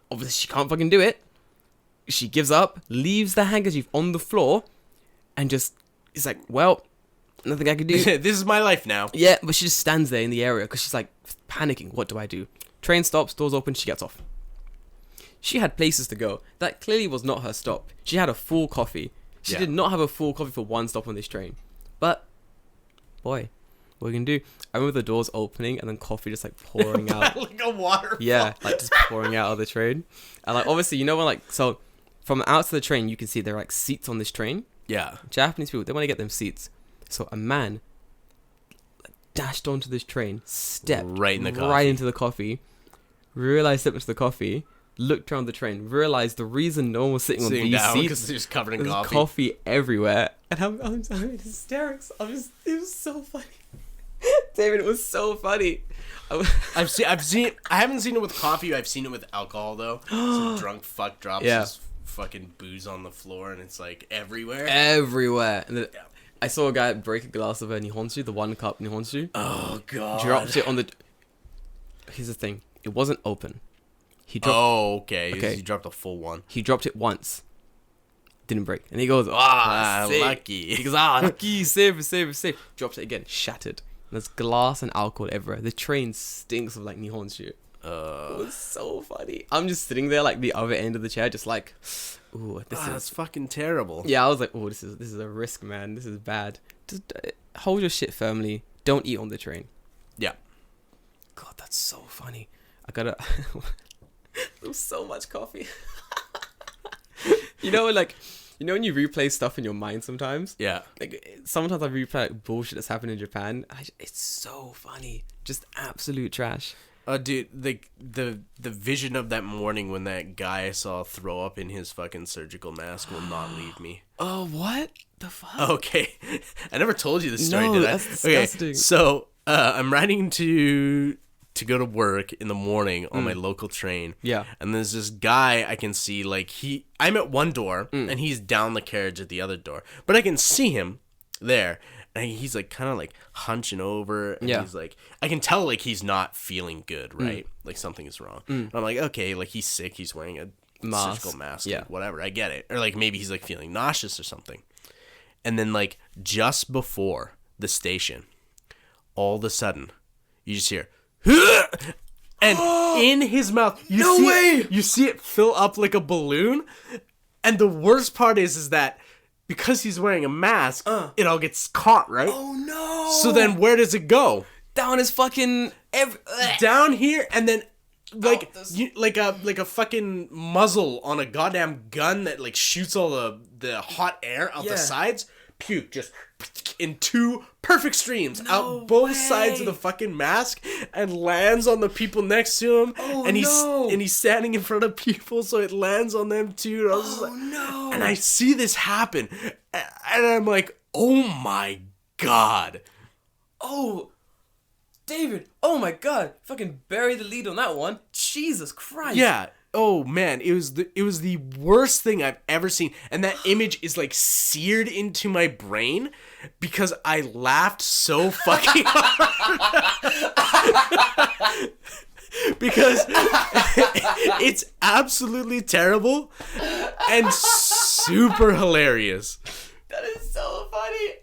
Obviously, she can't fucking do it. She gives up, leaves the handkerchief on the floor, and just is like, well, nothing I can do. This is my life now. Yeah, but she just stands there in the area because she's like panicking. What do I do? Train stops, doors open, she gets off. She had places to go. That clearly was not her stop. She had a full coffee. She did not have a full coffee for one stop on this train. But, boy, what are you going to do? I remember the doors opening and then coffee just like pouring out. Like a waterfall. Yeah, like just pouring out of the train. And like obviously, you know when like, so from outside the train, you can see there are like seats on this train. Yeah. Japanese people, they want to get them seats. So a man dashed onto this train, stepped right into the coffee, stepped into the coffee, looked around the train, realized the reason no one was sitting on these seats because they're just covered in coffee. Coffee everywhere, and I'm in hysterics. It was so funny. David, it was so funny. I haven't seen it with coffee. I've seen it with alcohol though. Some drunk fuck drops his fucking booze on the floor, and it's like everywhere. And then I saw a guy break a glass of a Nihonshu, the 1 cup Nihonshu. Oh god! Dropped it on the. Here's the thing: it wasn't open. He dropped. Oh, okay. He dropped a full one. He dropped it once. Didn't break, and he goes, lucky. He goes, lucky, save. Drops it again, shattered. There's glass and alcohol everywhere. The train stinks of like Nihonshu. It was so funny. I'm just sitting there like the other end of the chair, just like, ooh, that's fucking terrible. Yeah, I was like, oh, this is a risk, man. This is bad. Just hold your shit firmly. Don't eat on the train. Yeah. God, that's so funny. I gotta. There was so much coffee. You know, like, you know when you replay stuff in your mind sometimes? Yeah. Like, sometimes I replay like bullshit that's happened in Japan. It's so funny. Just absolute trash. Oh, dude, the vision of that morning when that guy I saw throw up in his fucking surgical mask will not leave me. Oh, what the fuck? Okay. I never told you this story, No, did I? that's disgusting. Okay, so I'm riding to go to work in the morning on my local train. Yeah. And there's this guy I can see, like, I'm at one door, and he's down the carriage at the other door. But I can see him there. And he's like kind of like hunching over, and he's like, I can tell like he's not feeling good, right? Like something is wrong. And I'm like, okay, like he's sick, he's wearing a surgical mask, like, whatever, I get it. Or like maybe he's like feeling nauseous or something. And then like just before the station, all of a sudden, you just hear, and in his mouth, you see it fill up like a balloon. And the worst part is that because he's wearing a mask, it all gets caught, right? Oh no! So then where does it go? Down his fucking down here, and then like like a fucking muzzle on a goddamn gun that like shoots all the hot air out the sides. Puke just in two perfect streams out both sides of the fucking mask and lands on the people next to him. And he's standing in front of people, so it lands on them too. And I was and I see this happen, and I'm like, oh my god. Oh, David. Oh my god. Fucking bury the lead on that one. Jesus Christ. Yeah. Oh man, it was the worst thing I've ever seen, and that image is like seared into my brain because I laughed so fucking hard. Because it's absolutely terrible and super hilarious. That is so funny.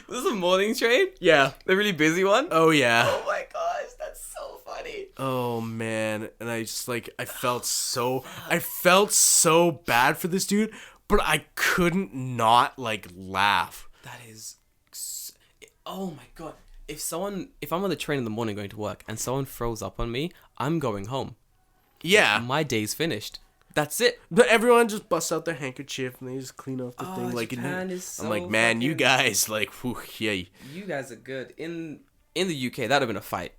Was this a morning train? Yeah. The really busy one? Oh yeah. Oh my gosh, that's so funny. Oh man, and I just like I felt so bad for this dude, but I couldn't not like laugh. That is oh my god. If I'm on the train in the morning going to work and someone throws up on me, I'm going home. Yeah. My day's finished. That's it. But everyone just busts out their handkerchief and they just clean off the thing. Like Japan is so I'm like, man, you guys like, whew, yeah. You guys are good. In the UK, that'd have been a fight.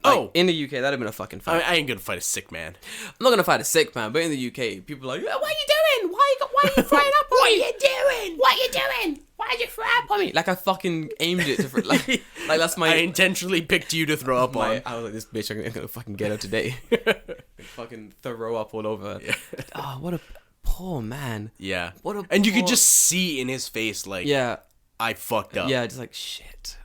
Like, in the UK, that'd have been a fucking fight. I ain't gonna fight a sick man. I'm not gonna fight a sick man, but in the UK, people are like, what are you doing? Why are you throwing up on me? What are you doing? What are you doing? Why did you throw up on me? Like I fucking aimed it to like that's my. I intentionally picked you to throw up on. I was like, this bitch, I'm gonna fucking get her today. Fucking throw up all over. Yeah. Oh, what a poor man. Yeah. And you could just see in his face like, I fucked up. Yeah, just like shit.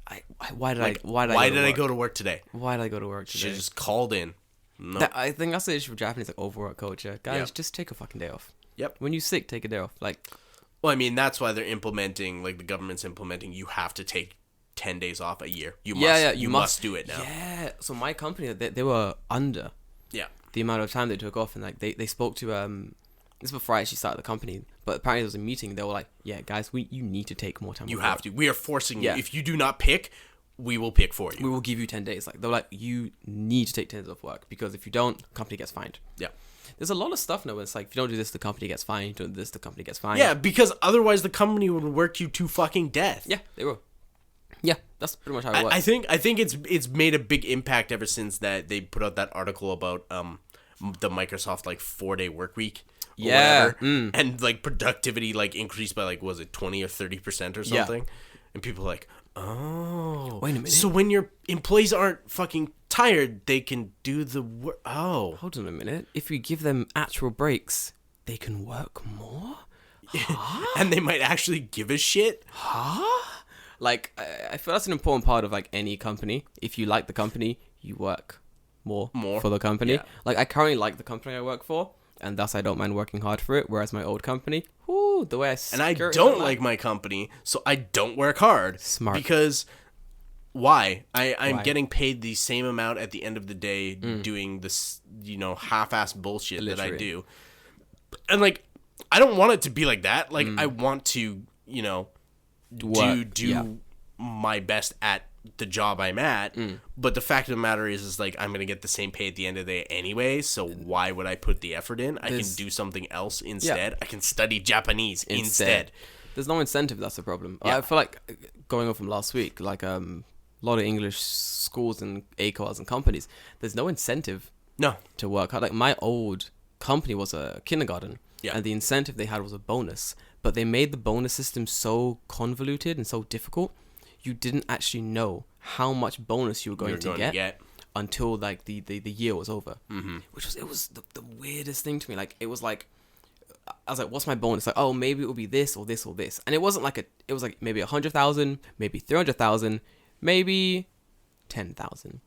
Why did I go to work today? Why did I go to work today? Should have just called in. No. I think that's the issue with Japanese like overwork culture. Guys, just take a fucking day off. Yep. When you're sick, take a day off. Like, well, I mean, that's why they're implementing, like the government's implementing, you have to take 10 days off a year. You must do it now. Yeah. So my company, they were under the amount of time they took off, and like they spoke to this is before I actually started the company, but apparently there was a meeting. They were like, yeah, guys, you need to take more time. You have to. We are forcing you. If you do not pick, we will pick for you. We will give you 10 days. Like they were like, you need to take 10 days off work because if you don't, the company gets fined. Yeah. There's a lot of stuff now. It's like if you don't do this, the company gets fined. You don't do this, the company gets fined. Yeah, because otherwise the company would work you to fucking death. Yeah, they will. Yeah, that's pretty much how it works. I think it's made a big impact ever since that they put out that article about the Microsoft like 4-day work week. Whatever, and like productivity like increased by like was it 20 or 30% or something, and people are like, oh, wait a minute. So when your employees aren't fucking tired, they can do the work. Oh, hold on a minute. If you give them actual breaks, they can work more. Huh? And they might actually give a shit. Huh? Like I feel that's an important part of like any company. If you like the company, you work more for the company. Yeah. Like I currently like the company I work for. And thus, I don't mind working hard for it. Whereas my old company, the way I don't like my company, so I don't work hard. Smart. Because why? I'm getting paid the same amount at the end of the day doing this, half-ass bullshit that I do. And like, I don't want it to be like that. Like, I want to, do my best at the job I'm at, but the fact of the matter is like I'm gonna get the same pay at the end of the day anyway. So why would I put the effort in? I can do something else instead. I can study Japanese instead. There's no incentive. That's the problem. I feel like going on from last week, like a lot of English schools and ACOs and companies, there's no incentive. No. To work hard. Like my old company was a kindergarten, and the incentive they had was a bonus. But they made the bonus system so convoluted and so difficult, you didn't actually know how much bonus you were going to get until like the year was over. Which was the weirdest thing to me. Like it was like, I was like, what's my bonus? Like, oh, maybe it will be this or this or this. And it wasn't like it was like maybe 100,000, maybe 300,000, maybe 10,000.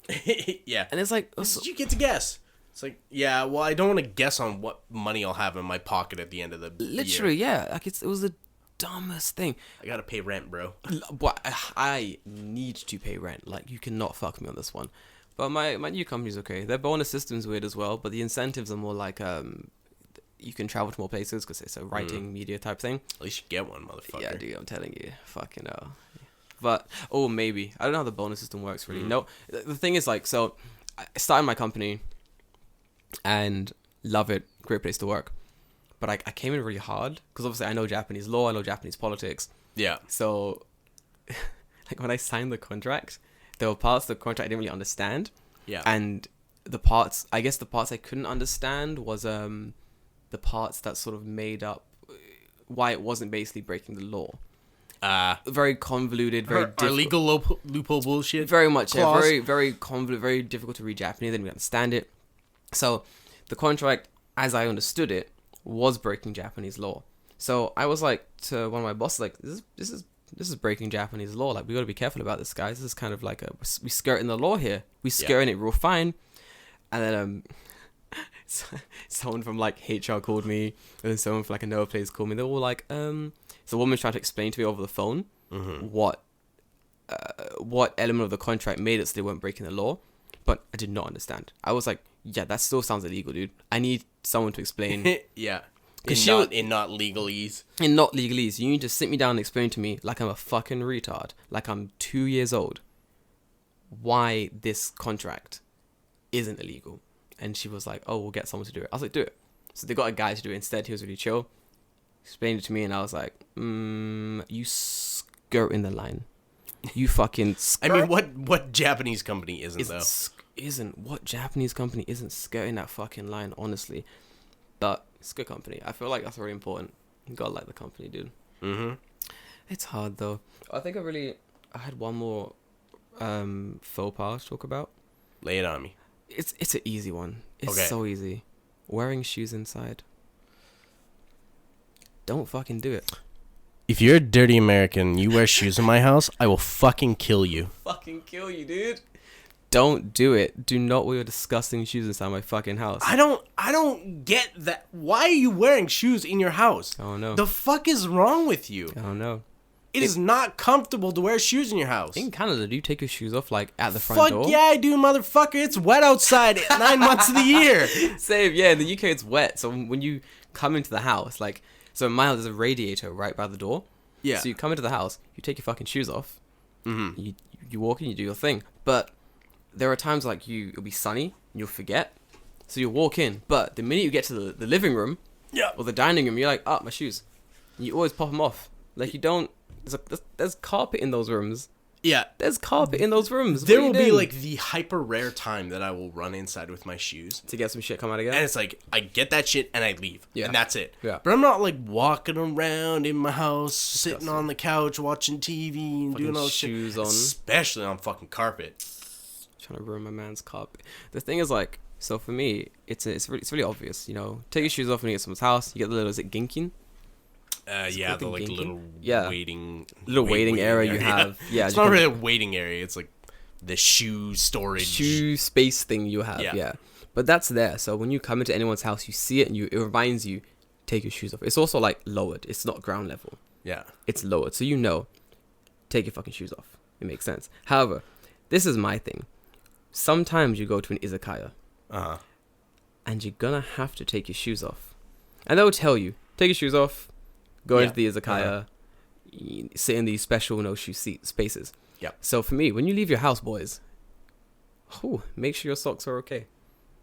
Yeah. And it's like, you get to guess. It's like, yeah, well, I don't want to guess on what money I'll have in my pocket at the end of the year. Yeah. Like it was the dumbest thing. I gotta pay rent, bro. But I need to pay rent. Like, you cannot fuck me on this one. But my new company's okay. Their bonus system's weird as well, but the incentives are more like you can travel to more places because it's a writing media type thing. At least you get one, motherfucker. Yeah, dude, I'm telling you. Fucking hell. But, maybe. I don't know how the bonus system works, really. No, the thing is, like, so I started my company and love it. Great place to work. But I came in really hard because obviously I know Japanese law, I know Japanese politics. Yeah. So, like when I signed the contract, there were parts of the contract I didn't really understand. Yeah. And the parts I couldn't understand was the parts that sort of made up why it wasn't basically breaking the law. Very convoluted, very difficult. Legal loophole bullshit. Very much, yeah. Very, very convoluted, very difficult to read Japanese. Then we understand it. So, the contract, as I understood it, was breaking Japanese law. So I was like to one of my bosses, like, this is breaking Japanese law. Like, we got to be careful about this, guys. This is kind of like we skirting the law here. We skirting it real fine. And then someone from like HR called me, and then someone from like another place called me. They're all like, so the woman tried to explain to me over the phone what element of the contract made it so they weren't breaking the law, but I did not understand. I was like, yeah, that still sounds illegal, dude. I need someone to explain. Yeah. In not legalese. In not legalese. You need to sit me down and explain to me, like I'm a fucking retard, like I'm 2 years old, why this contract isn't illegal. And she was like, oh, we'll get someone to do it. I was like, do it. So they got a guy to do it instead. He was really chill. Explained it to me, and I was like, you skirt in the line. You fucking skirt. I mean, what Japanese company what Japanese company isn't skirting that fucking line, honestly? But it's a good company. I feel like that's very important. You gotta like the company, dude. It's hard though. I think I had one more faux pas to talk about. Lay it on me. It's an easy one. It's so easy. Wearing shoes inside. Don't fucking do it. If you're a dirty American, you wear shoes in my house, I will fucking kill you. Fucking kill you, dude. Don't do it. Do not wear disgusting shoes inside my fucking house. I don't get that. Why are you wearing shoes in your house? I don't know. The fuck is wrong with you? I don't know. It is not comfortable to wear shoes in your house. In Canada, do you take your shoes off like at the front door? Fuck yeah, I do, motherfucker. It's wet outside 9 months of the year. Same, yeah. In the UK, it's wet. So when you come into the house, like, so in my house, there's a radiator right by the door. Yeah. So you come into the house, you take your fucking shoes off. You walk in, you do your thing. But there are times like it'll be sunny, and you'll forget. So you walk in, but the minute you get to the living room, or the dining room, you're like, my shoes. And you always pop them off. Like you don't. There's carpet in those rooms. Yeah. There's carpet in those rooms. There will be like the hyper rare time that I will run inside with my shoes. To get some shit come out again? And it's like, I get that shit and I leave. Yeah. And that's it. Yeah. But I'm not like walking around in my house, sitting on the couch, watching TV and fucking doing all shoes on. Especially on fucking carpet. Trying to ruin my man's carpet. The thing is like, so for me, it's really obvious, you know. Take your shoes off when you get to someone's house. You get the little, is it ginkin? Yeah, the like little waiting area you have. Yeah, it's not really a waiting area. It's like the shoe space thing you have. Yeah, but that's there. So when you come into anyone's house, you see it and it reminds you, take your shoes off. It's also like lowered. It's not ground level. Yeah, it's lowered. So you know, take your fucking shoes off. It makes sense. However, this is my thing. Sometimes you go to an izakaya, and you're gonna have to take your shoes off, and they'll tell you, take your shoes off. Go into the izakaya, sit in these special no-shoe seat spaces. Yep. So for me, when you leave your house, boys, make sure your socks are okay.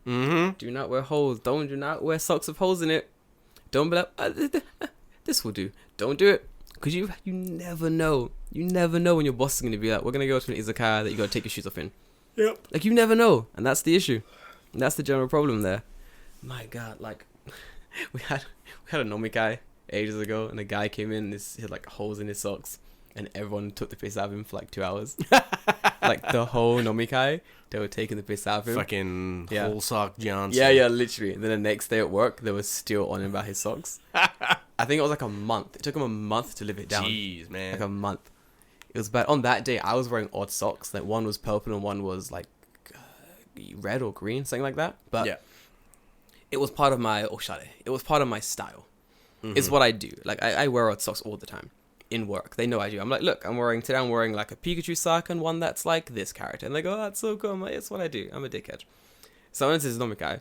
Mm-hmm. Do not wear holes. Do not wear socks with holes in it. Don't be like, this will do. Don't do it. Because you never know. You never know when your boss is going to be like, we're going to go to an izakaya that you got to take your shoes off in. Yep. Like, you never know. And that's the issue. And that's the general problem there. My God, like, we had a nomikai ages ago, and a guy came in, he had, like, holes in his socks, and everyone took the piss out of him for, like, 2 hours. Like, the whole nomikai, they were taking the piss out of him. Fucking whole sock Johnson. Yeah, literally. And then the next day at work, they were still on him about his socks. I think it was like a month. It took him a month to live it down. Jeez, man. Like a month. It was bad. On that day, I was wearing odd socks. Like, one was purple and one was, like, red or green, something like that. But it was part of my it was part of my style. It's what I do. Like, I wear odd socks all the time in work. They know I do. I'm like, look, today I'm wearing like a Pikachu sock and one that's like this character. And they go, oh, that's so cool. I'm like, it's what I do. I'm a dickhead. So I went to this nomikai. I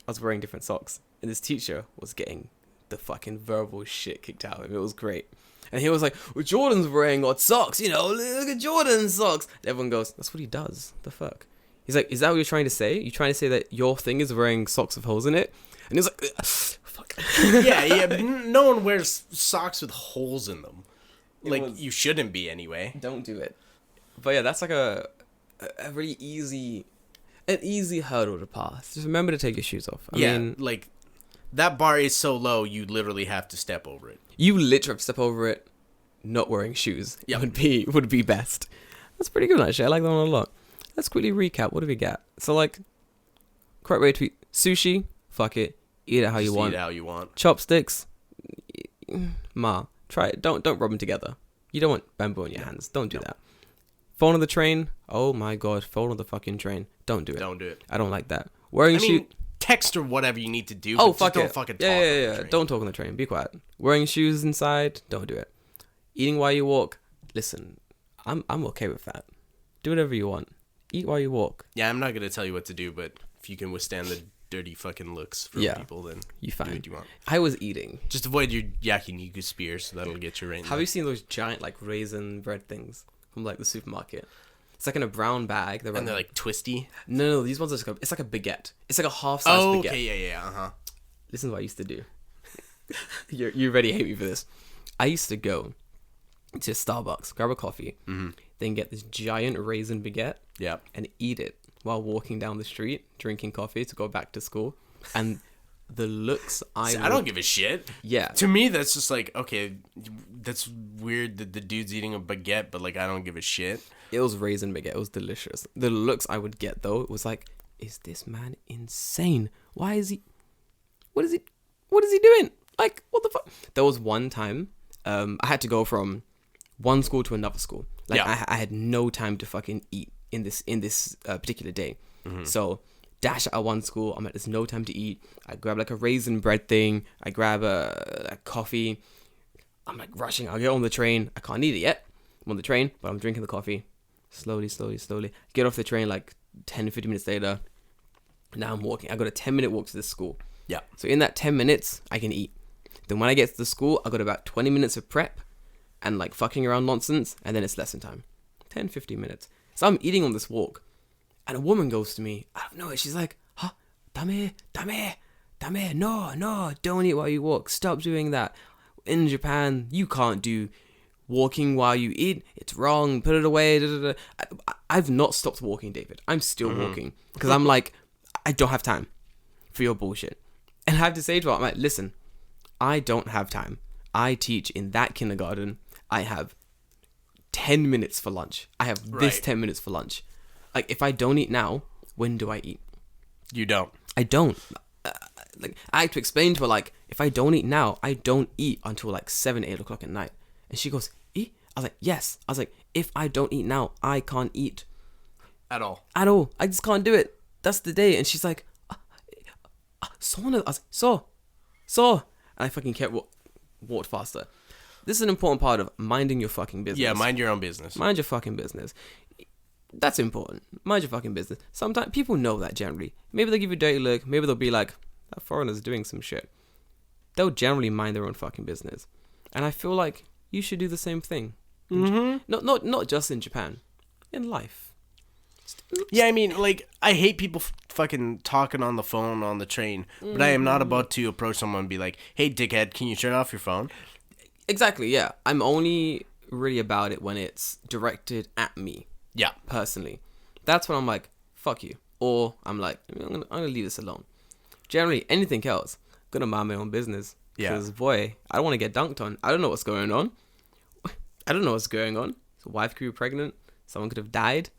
was wearing different socks, and this teacher was getting the fucking verbal shit kicked out of him. It was great. And he was like, well, Jordan's wearing odd socks, look at Jordan's socks. And everyone goes, that's what he does. The fuck? He's like, is that what you're trying to say? You're trying to say that your thing is wearing socks with holes in it? And he was like, fuck. Yeah, but no one wears socks with holes in them. You shouldn't be anyway. Don't do it. But yeah, that's like a really easy hurdle to pass. Just remember to take your shoes off. I mean, like, that bar is so low, you literally have to step over it. You literally have to step over it, not wearing shoes. Yep. would be best. That's pretty good, actually. I like that one a lot. Let's quickly recap. What do we got? So, like, correct way to eat sushi, fuck it. Eat it how you want. Eat it how you want. Chopsticks, try it. Don't rub them together. You don't want bamboo in your hands. Don't do that. Phone on the train. Oh my God. Phone on the fucking train. Don't do it. Don't do it. I don't like that. Wearing shoes. Text or whatever you need to do. Oh, but fuck just it. Don't fucking talk. Yeah. Don't talk on the train. Be quiet. Wearing shoes inside. Don't do it. Eating while you walk. Listen, I'm okay with that. Do whatever you want. Eat while you walk. Yeah, I'm not gonna tell you what to do, but if you can withstand the dirty fucking looks from people, then you fine. Do what you want. I was eating. Just avoid your yakiniku spears, so that'll get you right. Have you seen those giant like raisin bread things from like the supermarket? It's like in a brown bag. They're like twisty. No, these ones are it's like a baguette. It's like a half-size baguette. Okay, yeah. Listen to what I used to do. You already hate me for this. I used to go to Starbucks, grab a coffee, then get this giant raisin baguette, and eat it while walking down the street, drinking coffee to go back to school. And the looks I don't give a shit. Yeah. To me, that's just like, okay, that's weird that the dude's eating a baguette, but like, I don't give a shit. It was raisin baguette. It was delicious. The looks I would get, though, it was like, is this man insane? Why is he... What is he doing? Like, what the fuck? There was one time, I had to go from one school to another school. Like, I had no time to fucking eat in this particular day. So, dash at one school. I'm like, there's no time to eat. I grab like a raisin bread thing. I grab a coffee. I'm like rushing. I'll get on the train. I can't eat it yet. I'm on the train, but I'm drinking the coffee. Slowly. Get off the train like 10, 15 minutes later. Now I'm walking. I got a 10-minute walk to this school. Yeah. So in that 10 minutes, I can eat. Then when I get to the school, I got about 20 minutes of prep and like fucking around nonsense. And then it's lesson time. 10, 15 minutes. So I'm eating on this walk. And a woman goes to me out of nowhere. She's like, dame, no, don't eat while you walk. Stop doing that. In Japan, you can't do walking while you eat. It's wrong. Put it away. I've not stopped walking, David. I'm still walking. Because I'm like, I don't have time for your bullshit. And I have to say to her, I'm like, listen, I don't have time. I teach in that kindergarten. I have 10 minutes for lunch. I have this 10 minutes for lunch. Like, if I don't eat now, when do I eat? You don't. I don't. Like, I had to explain to her, like, if I don't eat now, I don't eat until, like, 7, 8 o'clock at night. And she goes, eat? I was like, yes. I was like, if I don't eat now, I can't eat. At all. I just can't do it. That's the day. And she's like, I was like, so. And I fucking kept walked faster. This is an important part of minding your fucking business. Yeah, mind your own business. Mind your fucking business. That's important. Mind your fucking business. Sometimes people know that generally. Maybe they'll give you a dirty look. Maybe they'll be like, that foreigner's doing some shit. They'll generally mind their own fucking business. And I feel like you should do the same thing. Mm-hmm. Not just in Japan. in life. Yeah, I mean, like, I hate people fucking talking on the phone on the train, but I am not about to approach someone and be like, hey, dickhead, can you turn off your phone? Exactly, yeah. I'm only really about it when it's directed at me. Yeah. Personally. That's when I'm like, fuck you. Or I'm like, I'm gonna leave this alone. Generally, anything else, I'm gonna mind my own business. Because, boy, I don't want to get dunked on. I don't know what's going on. I don't know what's going on. His wife could be pregnant. Someone could have died.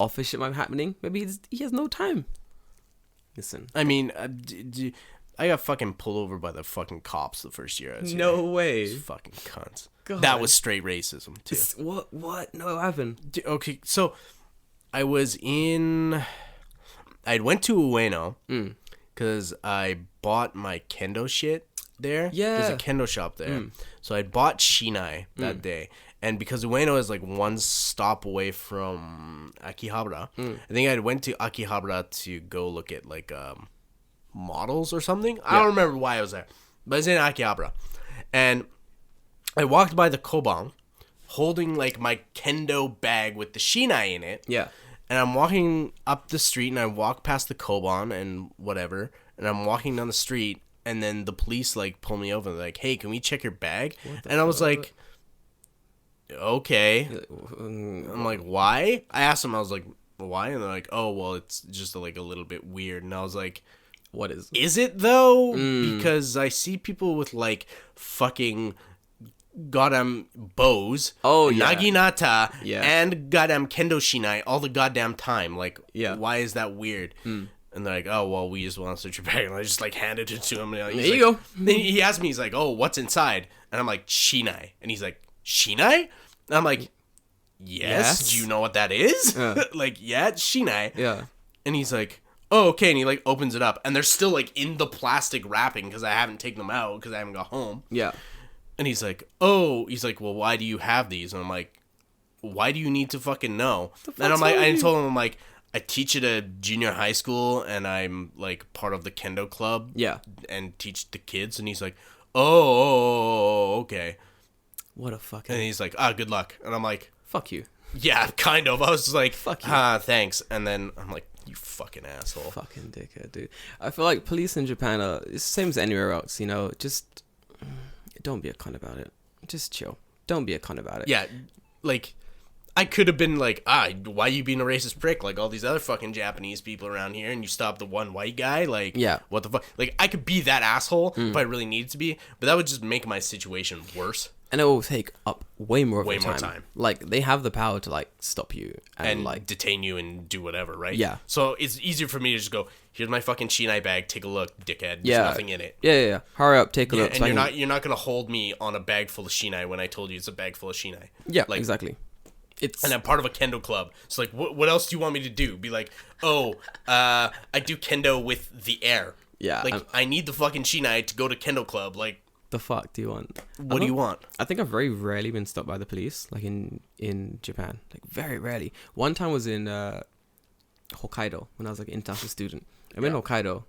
Office shit might be happening. Maybe he has no time. Listen. I mean, I got fucking pulled over by the fucking cops the first year I was here. No way. Those fucking cunts. God. That was straight racism, too. What? No, what happened? Okay, so I went to Ueno because I bought my kendo shit there. Yeah. There's a kendo shop there. So I bought Shinai that day. And because Ueno is like one stop away from Akihabara, I think I went to Akihabara to go look at like models or something. I don't remember why I was there, but it's in Akihabara. And I walked by the Koban holding like my kendo bag with the Shinai in it. Yeah. And I'm walking up the street and I walk past the Koban and whatever. And I'm walking down the street and then the police like pull me over and they're like, hey, can we check your bag? And I was like, okay. I'm like, why? I asked them, I was like, why? And they're like, oh, well, it's just like a little bit weird. And I was like, what is it though? Because I see people with like fucking goddamn bows, naginata, and goddamn kendo shinai all the goddamn time. Like, why is that weird? And they're like, oh, well, we just want to search your bag. And I just like handed it to him. And there you go. Then he asked me, he's like, oh, what's inside? And I'm like, shinai. And he's like, shinai? And I'm like, yes. Do you know what that is? Like, yeah, it's shinai. Yeah. And he's like, oh, okay. And he like opens it up. And they're still like in the plastic wrapping because I haven't taken them out because I haven't got home. Yeah. And he's like, oh, well, why do you have these? And I'm like, why do you need to fucking know? And I'm like, I told him, I'm like, I teach at a junior high school and I'm like part of the kendo club. Yeah. And teach the kids. And he's like, oh, okay. What a fucking... And he's like, good luck. And I'm like... Fuck you. Yeah, kind of. I was just like, fuck you. Thanks. And then I'm like, you fucking asshole. Fucking dickhead, dude. I feel like police in Japan are it's the same as anywhere else, you know? Just don't be a cunt about it. Just chill. Don't be a cunt about it. Yeah, like... I could have been like, why you being a racist prick like all these other fucking Japanese people around here and you stopped the one white guy? Like, what the fuck? Like, I could be that asshole if I really needed to be, but that would just make my situation worse. And it will take up way more time. Like, they have the power to, like, stop you. And like, detain you and do whatever, right? Yeah. So it's easier for me to just go, here's my fucking Shinai bag, take a look, dickhead. There's nothing in it. Yeah. Hurry up, take a look. And so you're not going to hold me on a bag full of Shinai when I told you it's a bag full of Shinai. Yeah, like, exactly. And I'm part of a kendo club. So, like, what else do you want me to do? Be like, I do kendo with the air. Yeah. Like, I need the fucking Shinai to go to kendo club. Like, the fuck do you want? What do you want? I think I've very rarely been stopped by the police, like in Japan. Like, very rarely. One time was in Hokkaido when I was like an international student. I'm in Hokkaido,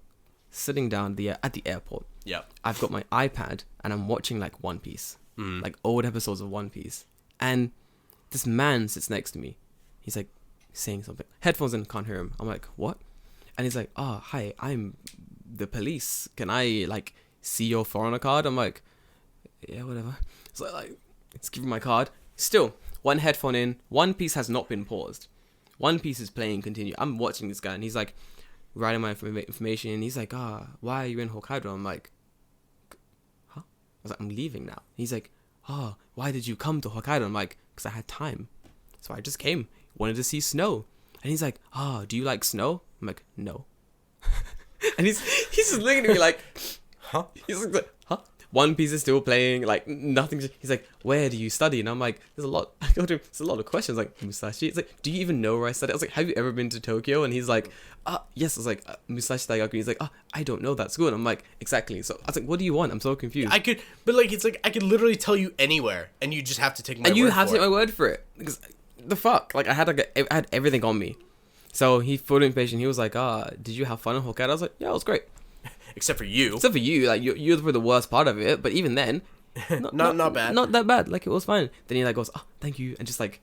sitting down at the airport. Yeah. I've got my iPad and I'm watching like One Piece, like old episodes of One Piece, and this man sits next to me. He's like saying something. Headphones in, can't hear him. I'm like, what? And he's like, hi, I'm the police. Can I like see your foreigner card? I'm like, yeah, whatever. So like, let's give him my card. Still, one headphone in. One Piece has not been paused. One Piece is playing continue. I'm watching this guy and he's like writing my information. And he's like, why are you in Hokkaido? I'm like, huh? I was like, I'm leaving now. He's like, why did you come to Hokkaido? I'm like, because I had time. So I just came. Wanted to see snow. And he's like, do you like snow? I'm like, no. And he's just looking at me like, huh? He's like, huh? One Piece is still playing, like nothing. He's like, where do you study? And I'm like, there's a lot. I go to him, there's a lot of questions. Like, Musashi. It's like, do you even know where I study? I was like, have you ever been to Tokyo? And he's like, yes. I was like, Musashi Daigaku. He's like, I don't know that school. And I'm like, exactly. So I was like, what do you want? I'm so confused. I could, but like, it's like I could literally tell you anywhere, and you just have to take my. And you have to take my word for it. Because the fuck, like I had everything on me. So he filled in patient. He was like, did you have fun in Hokkaido? I was like, yeah, it was great. Except for you. Like you were the worst part of it. But even then, not bad. Not that bad. Like it was fine. Then he like goes, thank you, and just like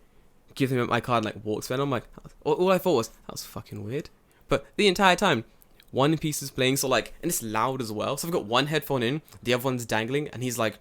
gives him my card and like walks away. And I'm like, all I thought was, that was fucking weird. But the entire time, One Piece is playing, so like, and it's loud as well. So I've got one headphone in, the other one's dangling, and he's like,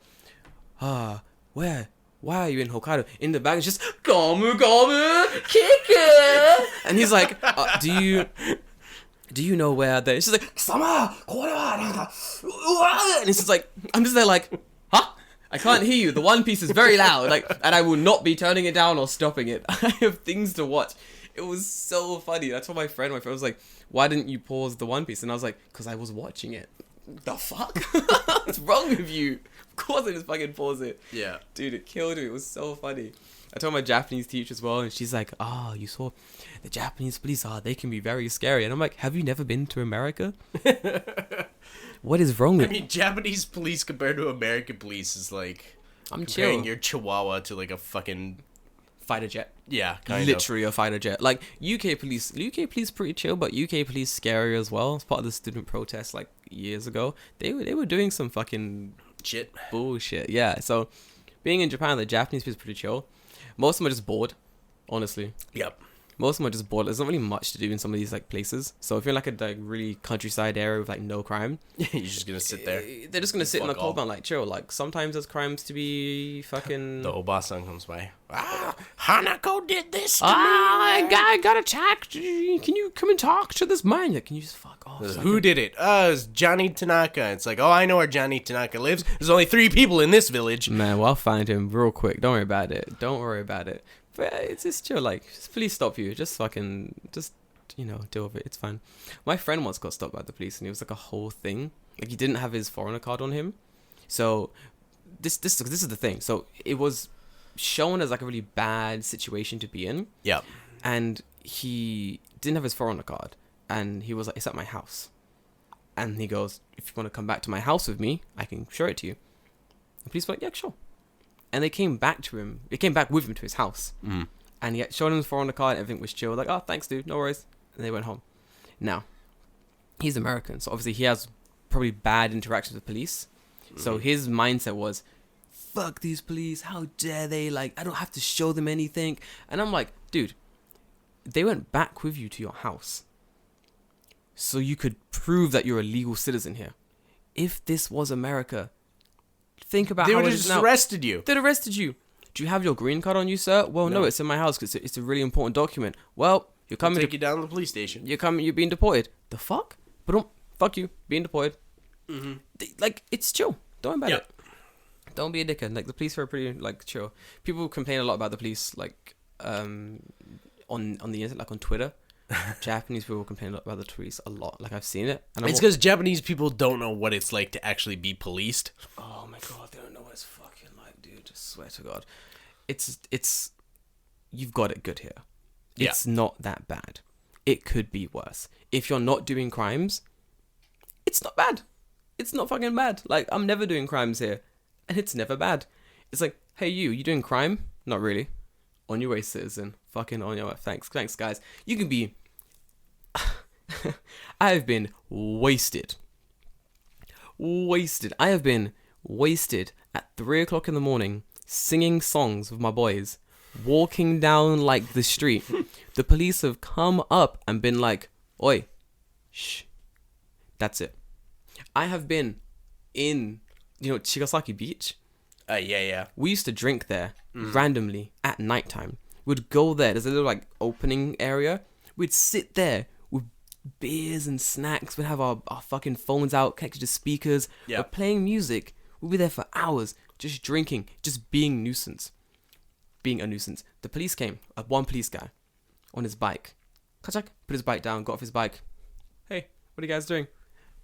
where? Why are you in Hokkaido? In the back, it's just, Gomu Gomu, Kicker! And he's like, do you know where they... She's like, Sama, and it's just like, I'm just there like, huh? I can't hear you. The One Piece is very loud, like, and I will not be turning it down or stopping it. I have things to watch. It was so funny. That's what my friend was like, why didn't you pause the One Piece? And I was like, because I was watching it. The fuck? What's wrong with you? Of course I just fucking pause it. Yeah. Dude, it killed me. It was so funny. I told my Japanese teacher as well, and she's like, you saw the Japanese police, they can be very scary. And I'm like, have you never been to America? What is wrong with... I mean, Japanese police compared to American police is like... I'm comparing chill. your Chihuahua to like a fucking... Fighter jet. Yeah, kind Literally a fighter jet. Like, UK police pretty chill, but UK police scary as well. It's part of the student protest like years ago. They were doing some fucking... shit. Bullshit, yeah. So, being in Japan, the Japanese police pretty chill. Most of them are just bored, honestly. Yep. Most of them are just bored. There's not really much to do in some of these like places. So if you're in like a like really countryside area with like no crime, you're just gonna sit there. They're just gonna sit in a compound like chill. Like sometimes there's crimes to be fucking. The Obasan comes by. Hanako did this to me. I got attacked. Can you come and talk to this man? Like, can you just fuck off? Who did it? It's Johnny Tanaka. It's like, I know where Johnny Tanaka lives. There's only 3 people in this village. Man, well, I'll find him real quick. Don't worry about it. But it's just chill. Like, just police stop you. Just deal with it. It's fine. My friend once got stopped by the police, and it was like a whole thing. Like, he didn't have his foreigner card on him. So this is the thing. So it was shown as like a really bad situation to be in. Yeah. And he didn't have his foreigner card, and he was like, "It's at my house." And he goes, "If you want to come back to my house with me, I can show it to you." The police were like, "Yeah, sure." And they came back to him. They came back with him to his house. Mm. And he had shown him his foreigner card. Everything was chill. Like, "Oh, thanks, dude. No worries." And they went home. Now, he's American, so obviously he has probably bad interactions with police. So his mindset was, fuck these police. How dare they? Like, I don't have to show them anything. And I'm like, dude, they went back with you to your house so you could prove that you're a legal citizen here. If this was America, think about how it is now. They would have just arrested you. They'd arrested you. Do you have your green card on you, sir? Well, no, it's in my house because it's a really important document. Well, you're coming. They'll take you down to the police station. You're being deported. The fuck? But fuck you, being deported. Mm-hmm. Like, it's chill. Don't worry about it. Don't be a dickhead. Like, the police are pretty like chill. People complain a lot about the police, like on the internet, like on Twitter. Japanese people complain a lot about the police a lot. Like, I've seen it. And it's because Japanese people don't know what it's like to actually be policed. Oh my god, they don't know what it's fucking like, dude. Just swear to God, it's you've got it good here. It's not that bad. It could be worse. If you're not doing crimes, it's not bad. It's not fucking bad. Like, I'm never doing crimes here, and it's never bad. It's like, hey, you doing crime? Not really. On your way, citizen. Fucking on your way. Thanks, guys. You can be... I have been wasted. I have been wasted at 3 o'clock in the morning, singing songs with my boys, walking down, like, the street. The police have come up and been like, oi, shh. That's it. I have been in, Chigasaki Beach. Yeah. We used to drink there randomly at nighttime. We'd go there. There's a little like opening area. We'd sit there with beers and snacks. We'd have our fucking phones out, connected to speakers. Yeah. We're playing music. We'd be there for hours, just drinking, just being a nuisance. The police came. One police guy on his bike. Kachak, put his bike down, got off his bike. Hey, what are you guys doing?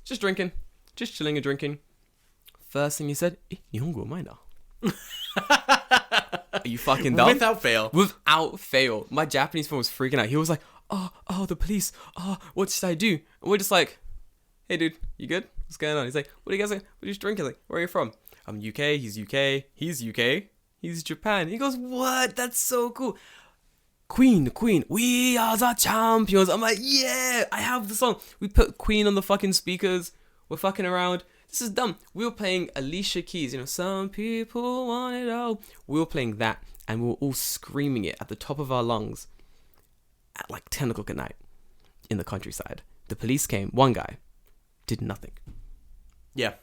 Just drinking. Just chilling and drinking. First thing he said, Nihongo umae na. Are you fucking dumb? Without fail. My Japanese friend was freaking out. He was like, oh, the police. Oh, what should I do? And we're just like, hey, dude, you good? What's going on? He's like, what are you guys like? What are you drinking? Like, where are you from? I'm UK. He's UK. He's UK. He's Japan. He goes, what? That's so cool. Queen, we are the champions. I'm like, yeah, I have the song. We put Queen on the fucking speakers. We're fucking around. This is dumb. We were playing Alicia Keys, some people want it all. We were playing that, and we were all screaming it at the top of our lungs at like 10 o'clock at night in the countryside. The police came. One guy did nothing. Yeah.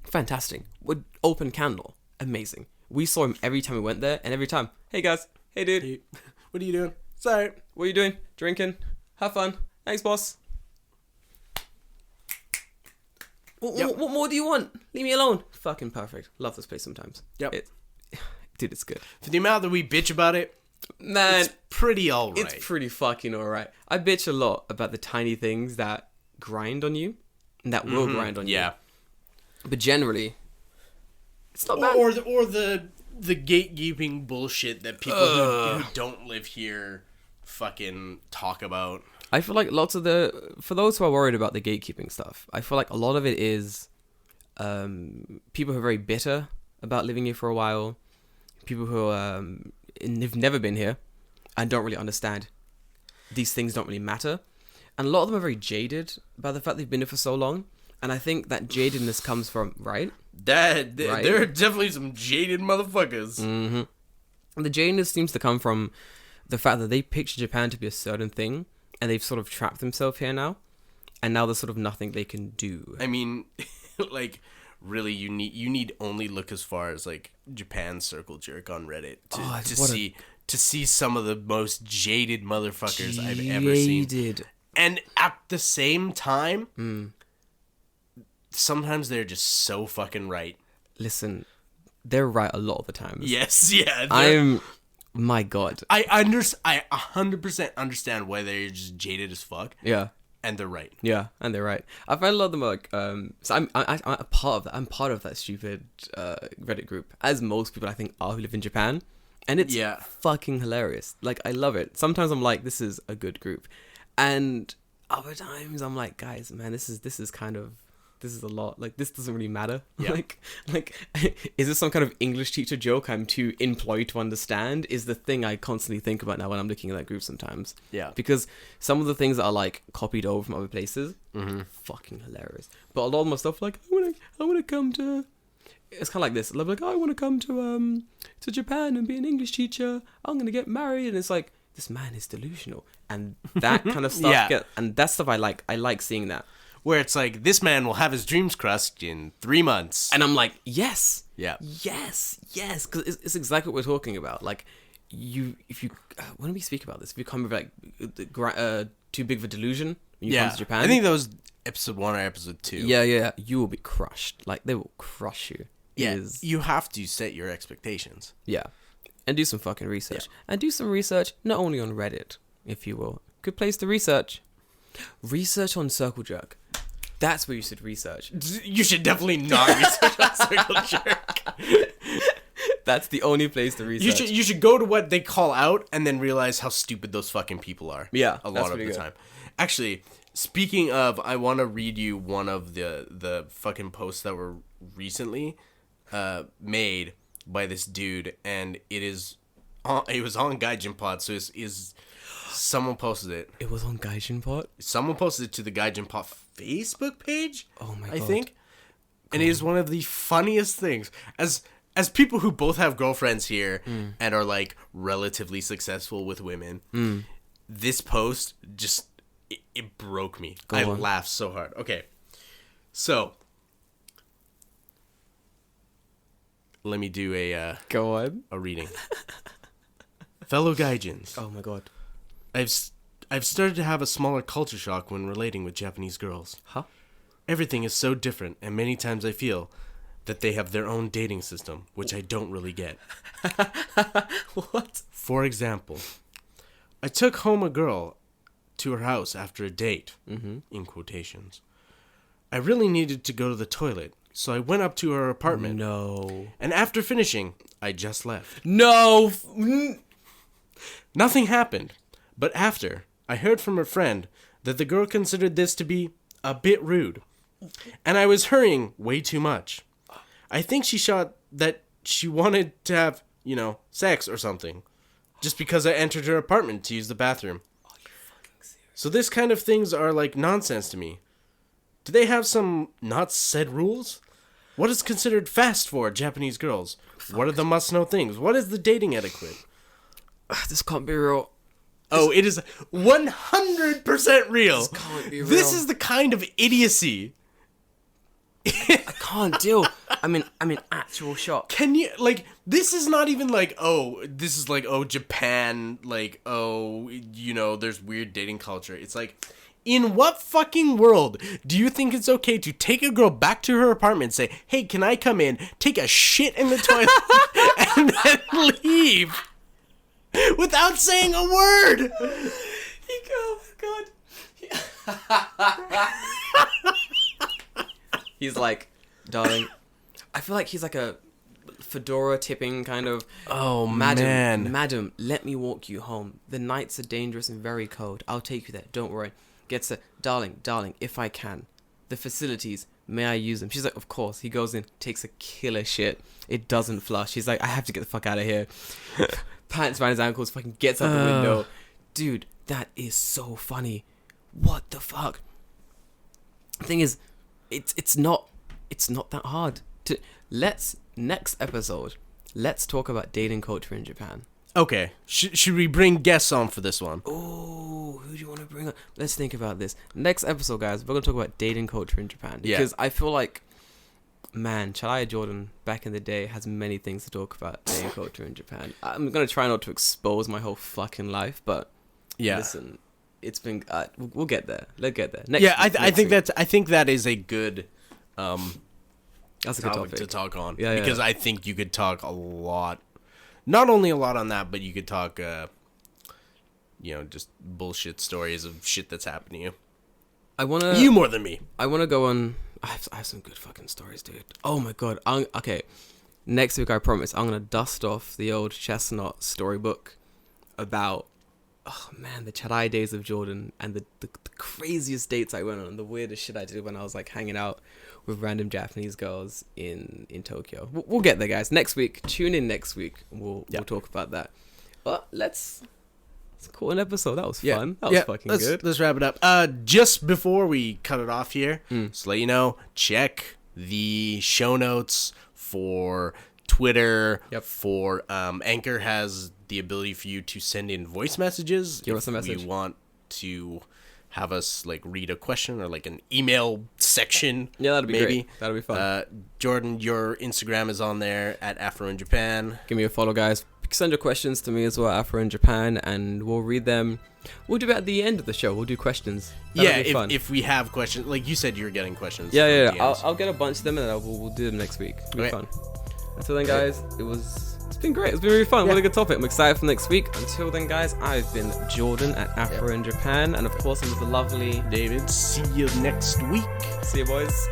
Fantastic. Would open candle. Amazing. We saw him every time we went there, and every time, hey guys, hey dude, Hey, what are you doing? Sorry. what are you doing? Drinking? Have fun. Thanks, boss. What more do you want? Leave me alone. Fucking perfect. Love this place sometimes. Yep. Dude, it's good. For the amount that we bitch about it, Man, it's pretty alright. it's pretty fucking alright. I bitch a lot about the tiny things that grind on you, and that will grind on you. Yeah. But generally, it's not bad. Or the gatekeeping bullshit that people who don't live here fucking talk about. I feel like for those who are worried about the gatekeeping stuff, I feel like a lot of it is people who are very bitter about living here for a while, people who have never been here and don't really understand these things don't really matter. And a lot of them are very jaded by the fact they've been here for so long. And I think that jadedness comes from, right? Right? There are Right. definitely some jaded motherfuckers. Mm-hmm. And the jadedness seems to come from the fact that they picture Japan to be a certain thing, and they've sort of trapped themselves here now, and now there's sort of nothing they can do. I mean, like, really, you need only look as far as like Japan Circle Jerk on Reddit to see some of the most jaded motherfuckers I've ever seen. Jaded. And at the same time, sometimes they're just so fucking right. Listen, they're right a lot of the times. Yes, yeah. My God. I 100% understand why they're just jaded as fuck. Yeah. And they're right. Yeah, and they're right. I find a lot of them are like, so I'm a part of that. I'm part of that stupid Reddit group, as most people I think are who live in Japan, and it's fucking hilarious. Like, I love it. Sometimes I'm like, this is a good group, and other times I'm like, guys, man, this is a lot. Like, this doesn't really matter. Yeah. Like, is this some kind of English teacher joke I'm too employed to understand? Is the thing I constantly think about now when I'm looking at that group sometimes. Yeah. Because some of the things that are, like, copied over from other places, fucking hilarious. But a lot of my stuff, like, I want to come to... It's kind of like this. Like, I want to come to Japan and be an English teacher. I'm going to get married. And it's like, this man is delusional. And that kind of stuff. Yeah. And that stuff I like. I like seeing that. Where it's like, this man will have his dreams crushed in 3 months. And I'm like, yes. Yeah. Yes. Because it's exactly what we're talking about. Like, when we speak about this, if you come with, like, too big of a delusion when you come to Japan. I think that was episode 1 or episode 2. Yeah. You will be crushed. Like, they will crush you. You have to set your expectations. Yeah. And do some fucking research. And do some research, not only on Reddit, if you will. Good place to research. Research on Circle Jerk. That's where you should research. You should definitely not research on Circle Jerk. That's the only place to research. You should go to what they call out and then realize how stupid those fucking people are. Yeah, a lot of the time. Actually, speaking of, I want to read you one of the fucking posts that were recently made by this dude, and it was on Gaijin Pod, so is someone posted it. It was on Gaijin Pod? Someone posted it to the Gaijin Pod Facebook page. Oh my God. I think. And it is one of the funniest things. As people who both have girlfriends here and are like relatively successful with women, this post just it broke me. I laughed so hard. Okay. So let me do a reading. Fellow Gaijins. Oh my God. I've started to have a smaller culture shock when relating with Japanese girls. Huh? Everything is so different, and many times I feel that they have their own dating system, which I don't really get. What? For example, I took home a girl to her house after a date, in quotations. I really needed to go to the toilet, so I went up to her apartment. No. And after finishing, I just left. No! Nothing happened, but after, I heard from her friend that the girl considered this to be a bit rude, and I was hurrying way too much. I think she thought that she wanted to have, sex or something, just because I entered her apartment to use the bathroom. Are you fucking serious? So this kind of things are like nonsense to me. Do they have some not said rules? What is considered fast for Japanese girls? What are the must-know things? What is the dating etiquette? This can't be real. Oh, it is 100% real. This can't be real. This is the kind of idiocy. I can't deal. I'm in actual shock. Can you, like, this is not even like, oh, this is like, oh, Japan, like, oh, you know, there's weird dating culture. It's like, in what fucking world do you think it's okay to take a girl back to her apartment and say, hey, can I come in, take a shit in the toilet, and then leave without saying a word? Oh my god. He's like, darling, I feel like he's like a fedora tipping kind of. Oh, man. Madam, let me walk you home. The nights are dangerous and very cold. I'll take you there. Don't worry. Gets a, darling, if I can. The facilities, may I use them? She's like, of course. He goes in, takes a killer shit. It doesn't flush. He's like, I have to get the fuck out of here. Pants around his ankles, fucking gets out the window. Dude, that is so funny. What the fuck? The thing is, it's not that hard. Next episode, let's talk about dating culture in Japan. Okay, should we bring guests on for this one? Oh, who do you want to bring on? Let's think about this. Next episode, guys, we're going to talk about dating culture in Japan. Because I feel like, man, Chadaya Jordan, back in the day, has many things to talk about dating culture in Japan. I'm going to try not to expose my whole fucking life, but listen, it's been... we'll get there. Let's get there. I think that is a good... that's a good topic to talk on. Yeah, because I think you could talk a lot... Not only a lot on that, but you could talk, just bullshit stories of shit that's happened to you. You more than me. I want to go on... I have some good fucking stories, dude. Oh my god. Okay. Next week, I promise, I'm going to dust off the old Chestnut storybook about, oh man, the Chadai days of Jordan and the craziest dates I went on and the weirdest shit I did when I was like hanging out with random Japanese girls in Tokyo. We'll get there, guys. Next week. Tune in next week. We'll talk about that. But let's call an episode. That was fun. That was fucking good. Let's wrap it up. Just before we cut it off here, just to let you know, check the show notes for Twitter. For Anchor has the ability for you to send in voice messages. Give us a message. If you want to have us like read a question or like an email section. Yeah, that'd be great. That'd be fun. Jordan, your Instagram is on there at Afro in Japan. Give me a follow, guys. Send your questions to me as well, Afro in Japan, and we'll read them. We'll do it at the end of the show. We'll do questions. That'd be fun. If we have questions, like you said, you're getting questions. Yeah. I'll get a bunch of them, and then we'll do them next week. It'll be fun. Until then, guys, it's been great. It's been really fun. What a good topic. I'm excited for next week. Until then, guys, I've been Jordan at Afro in Japan, and of course, I'm the lovely David. See you next week. See you, boys.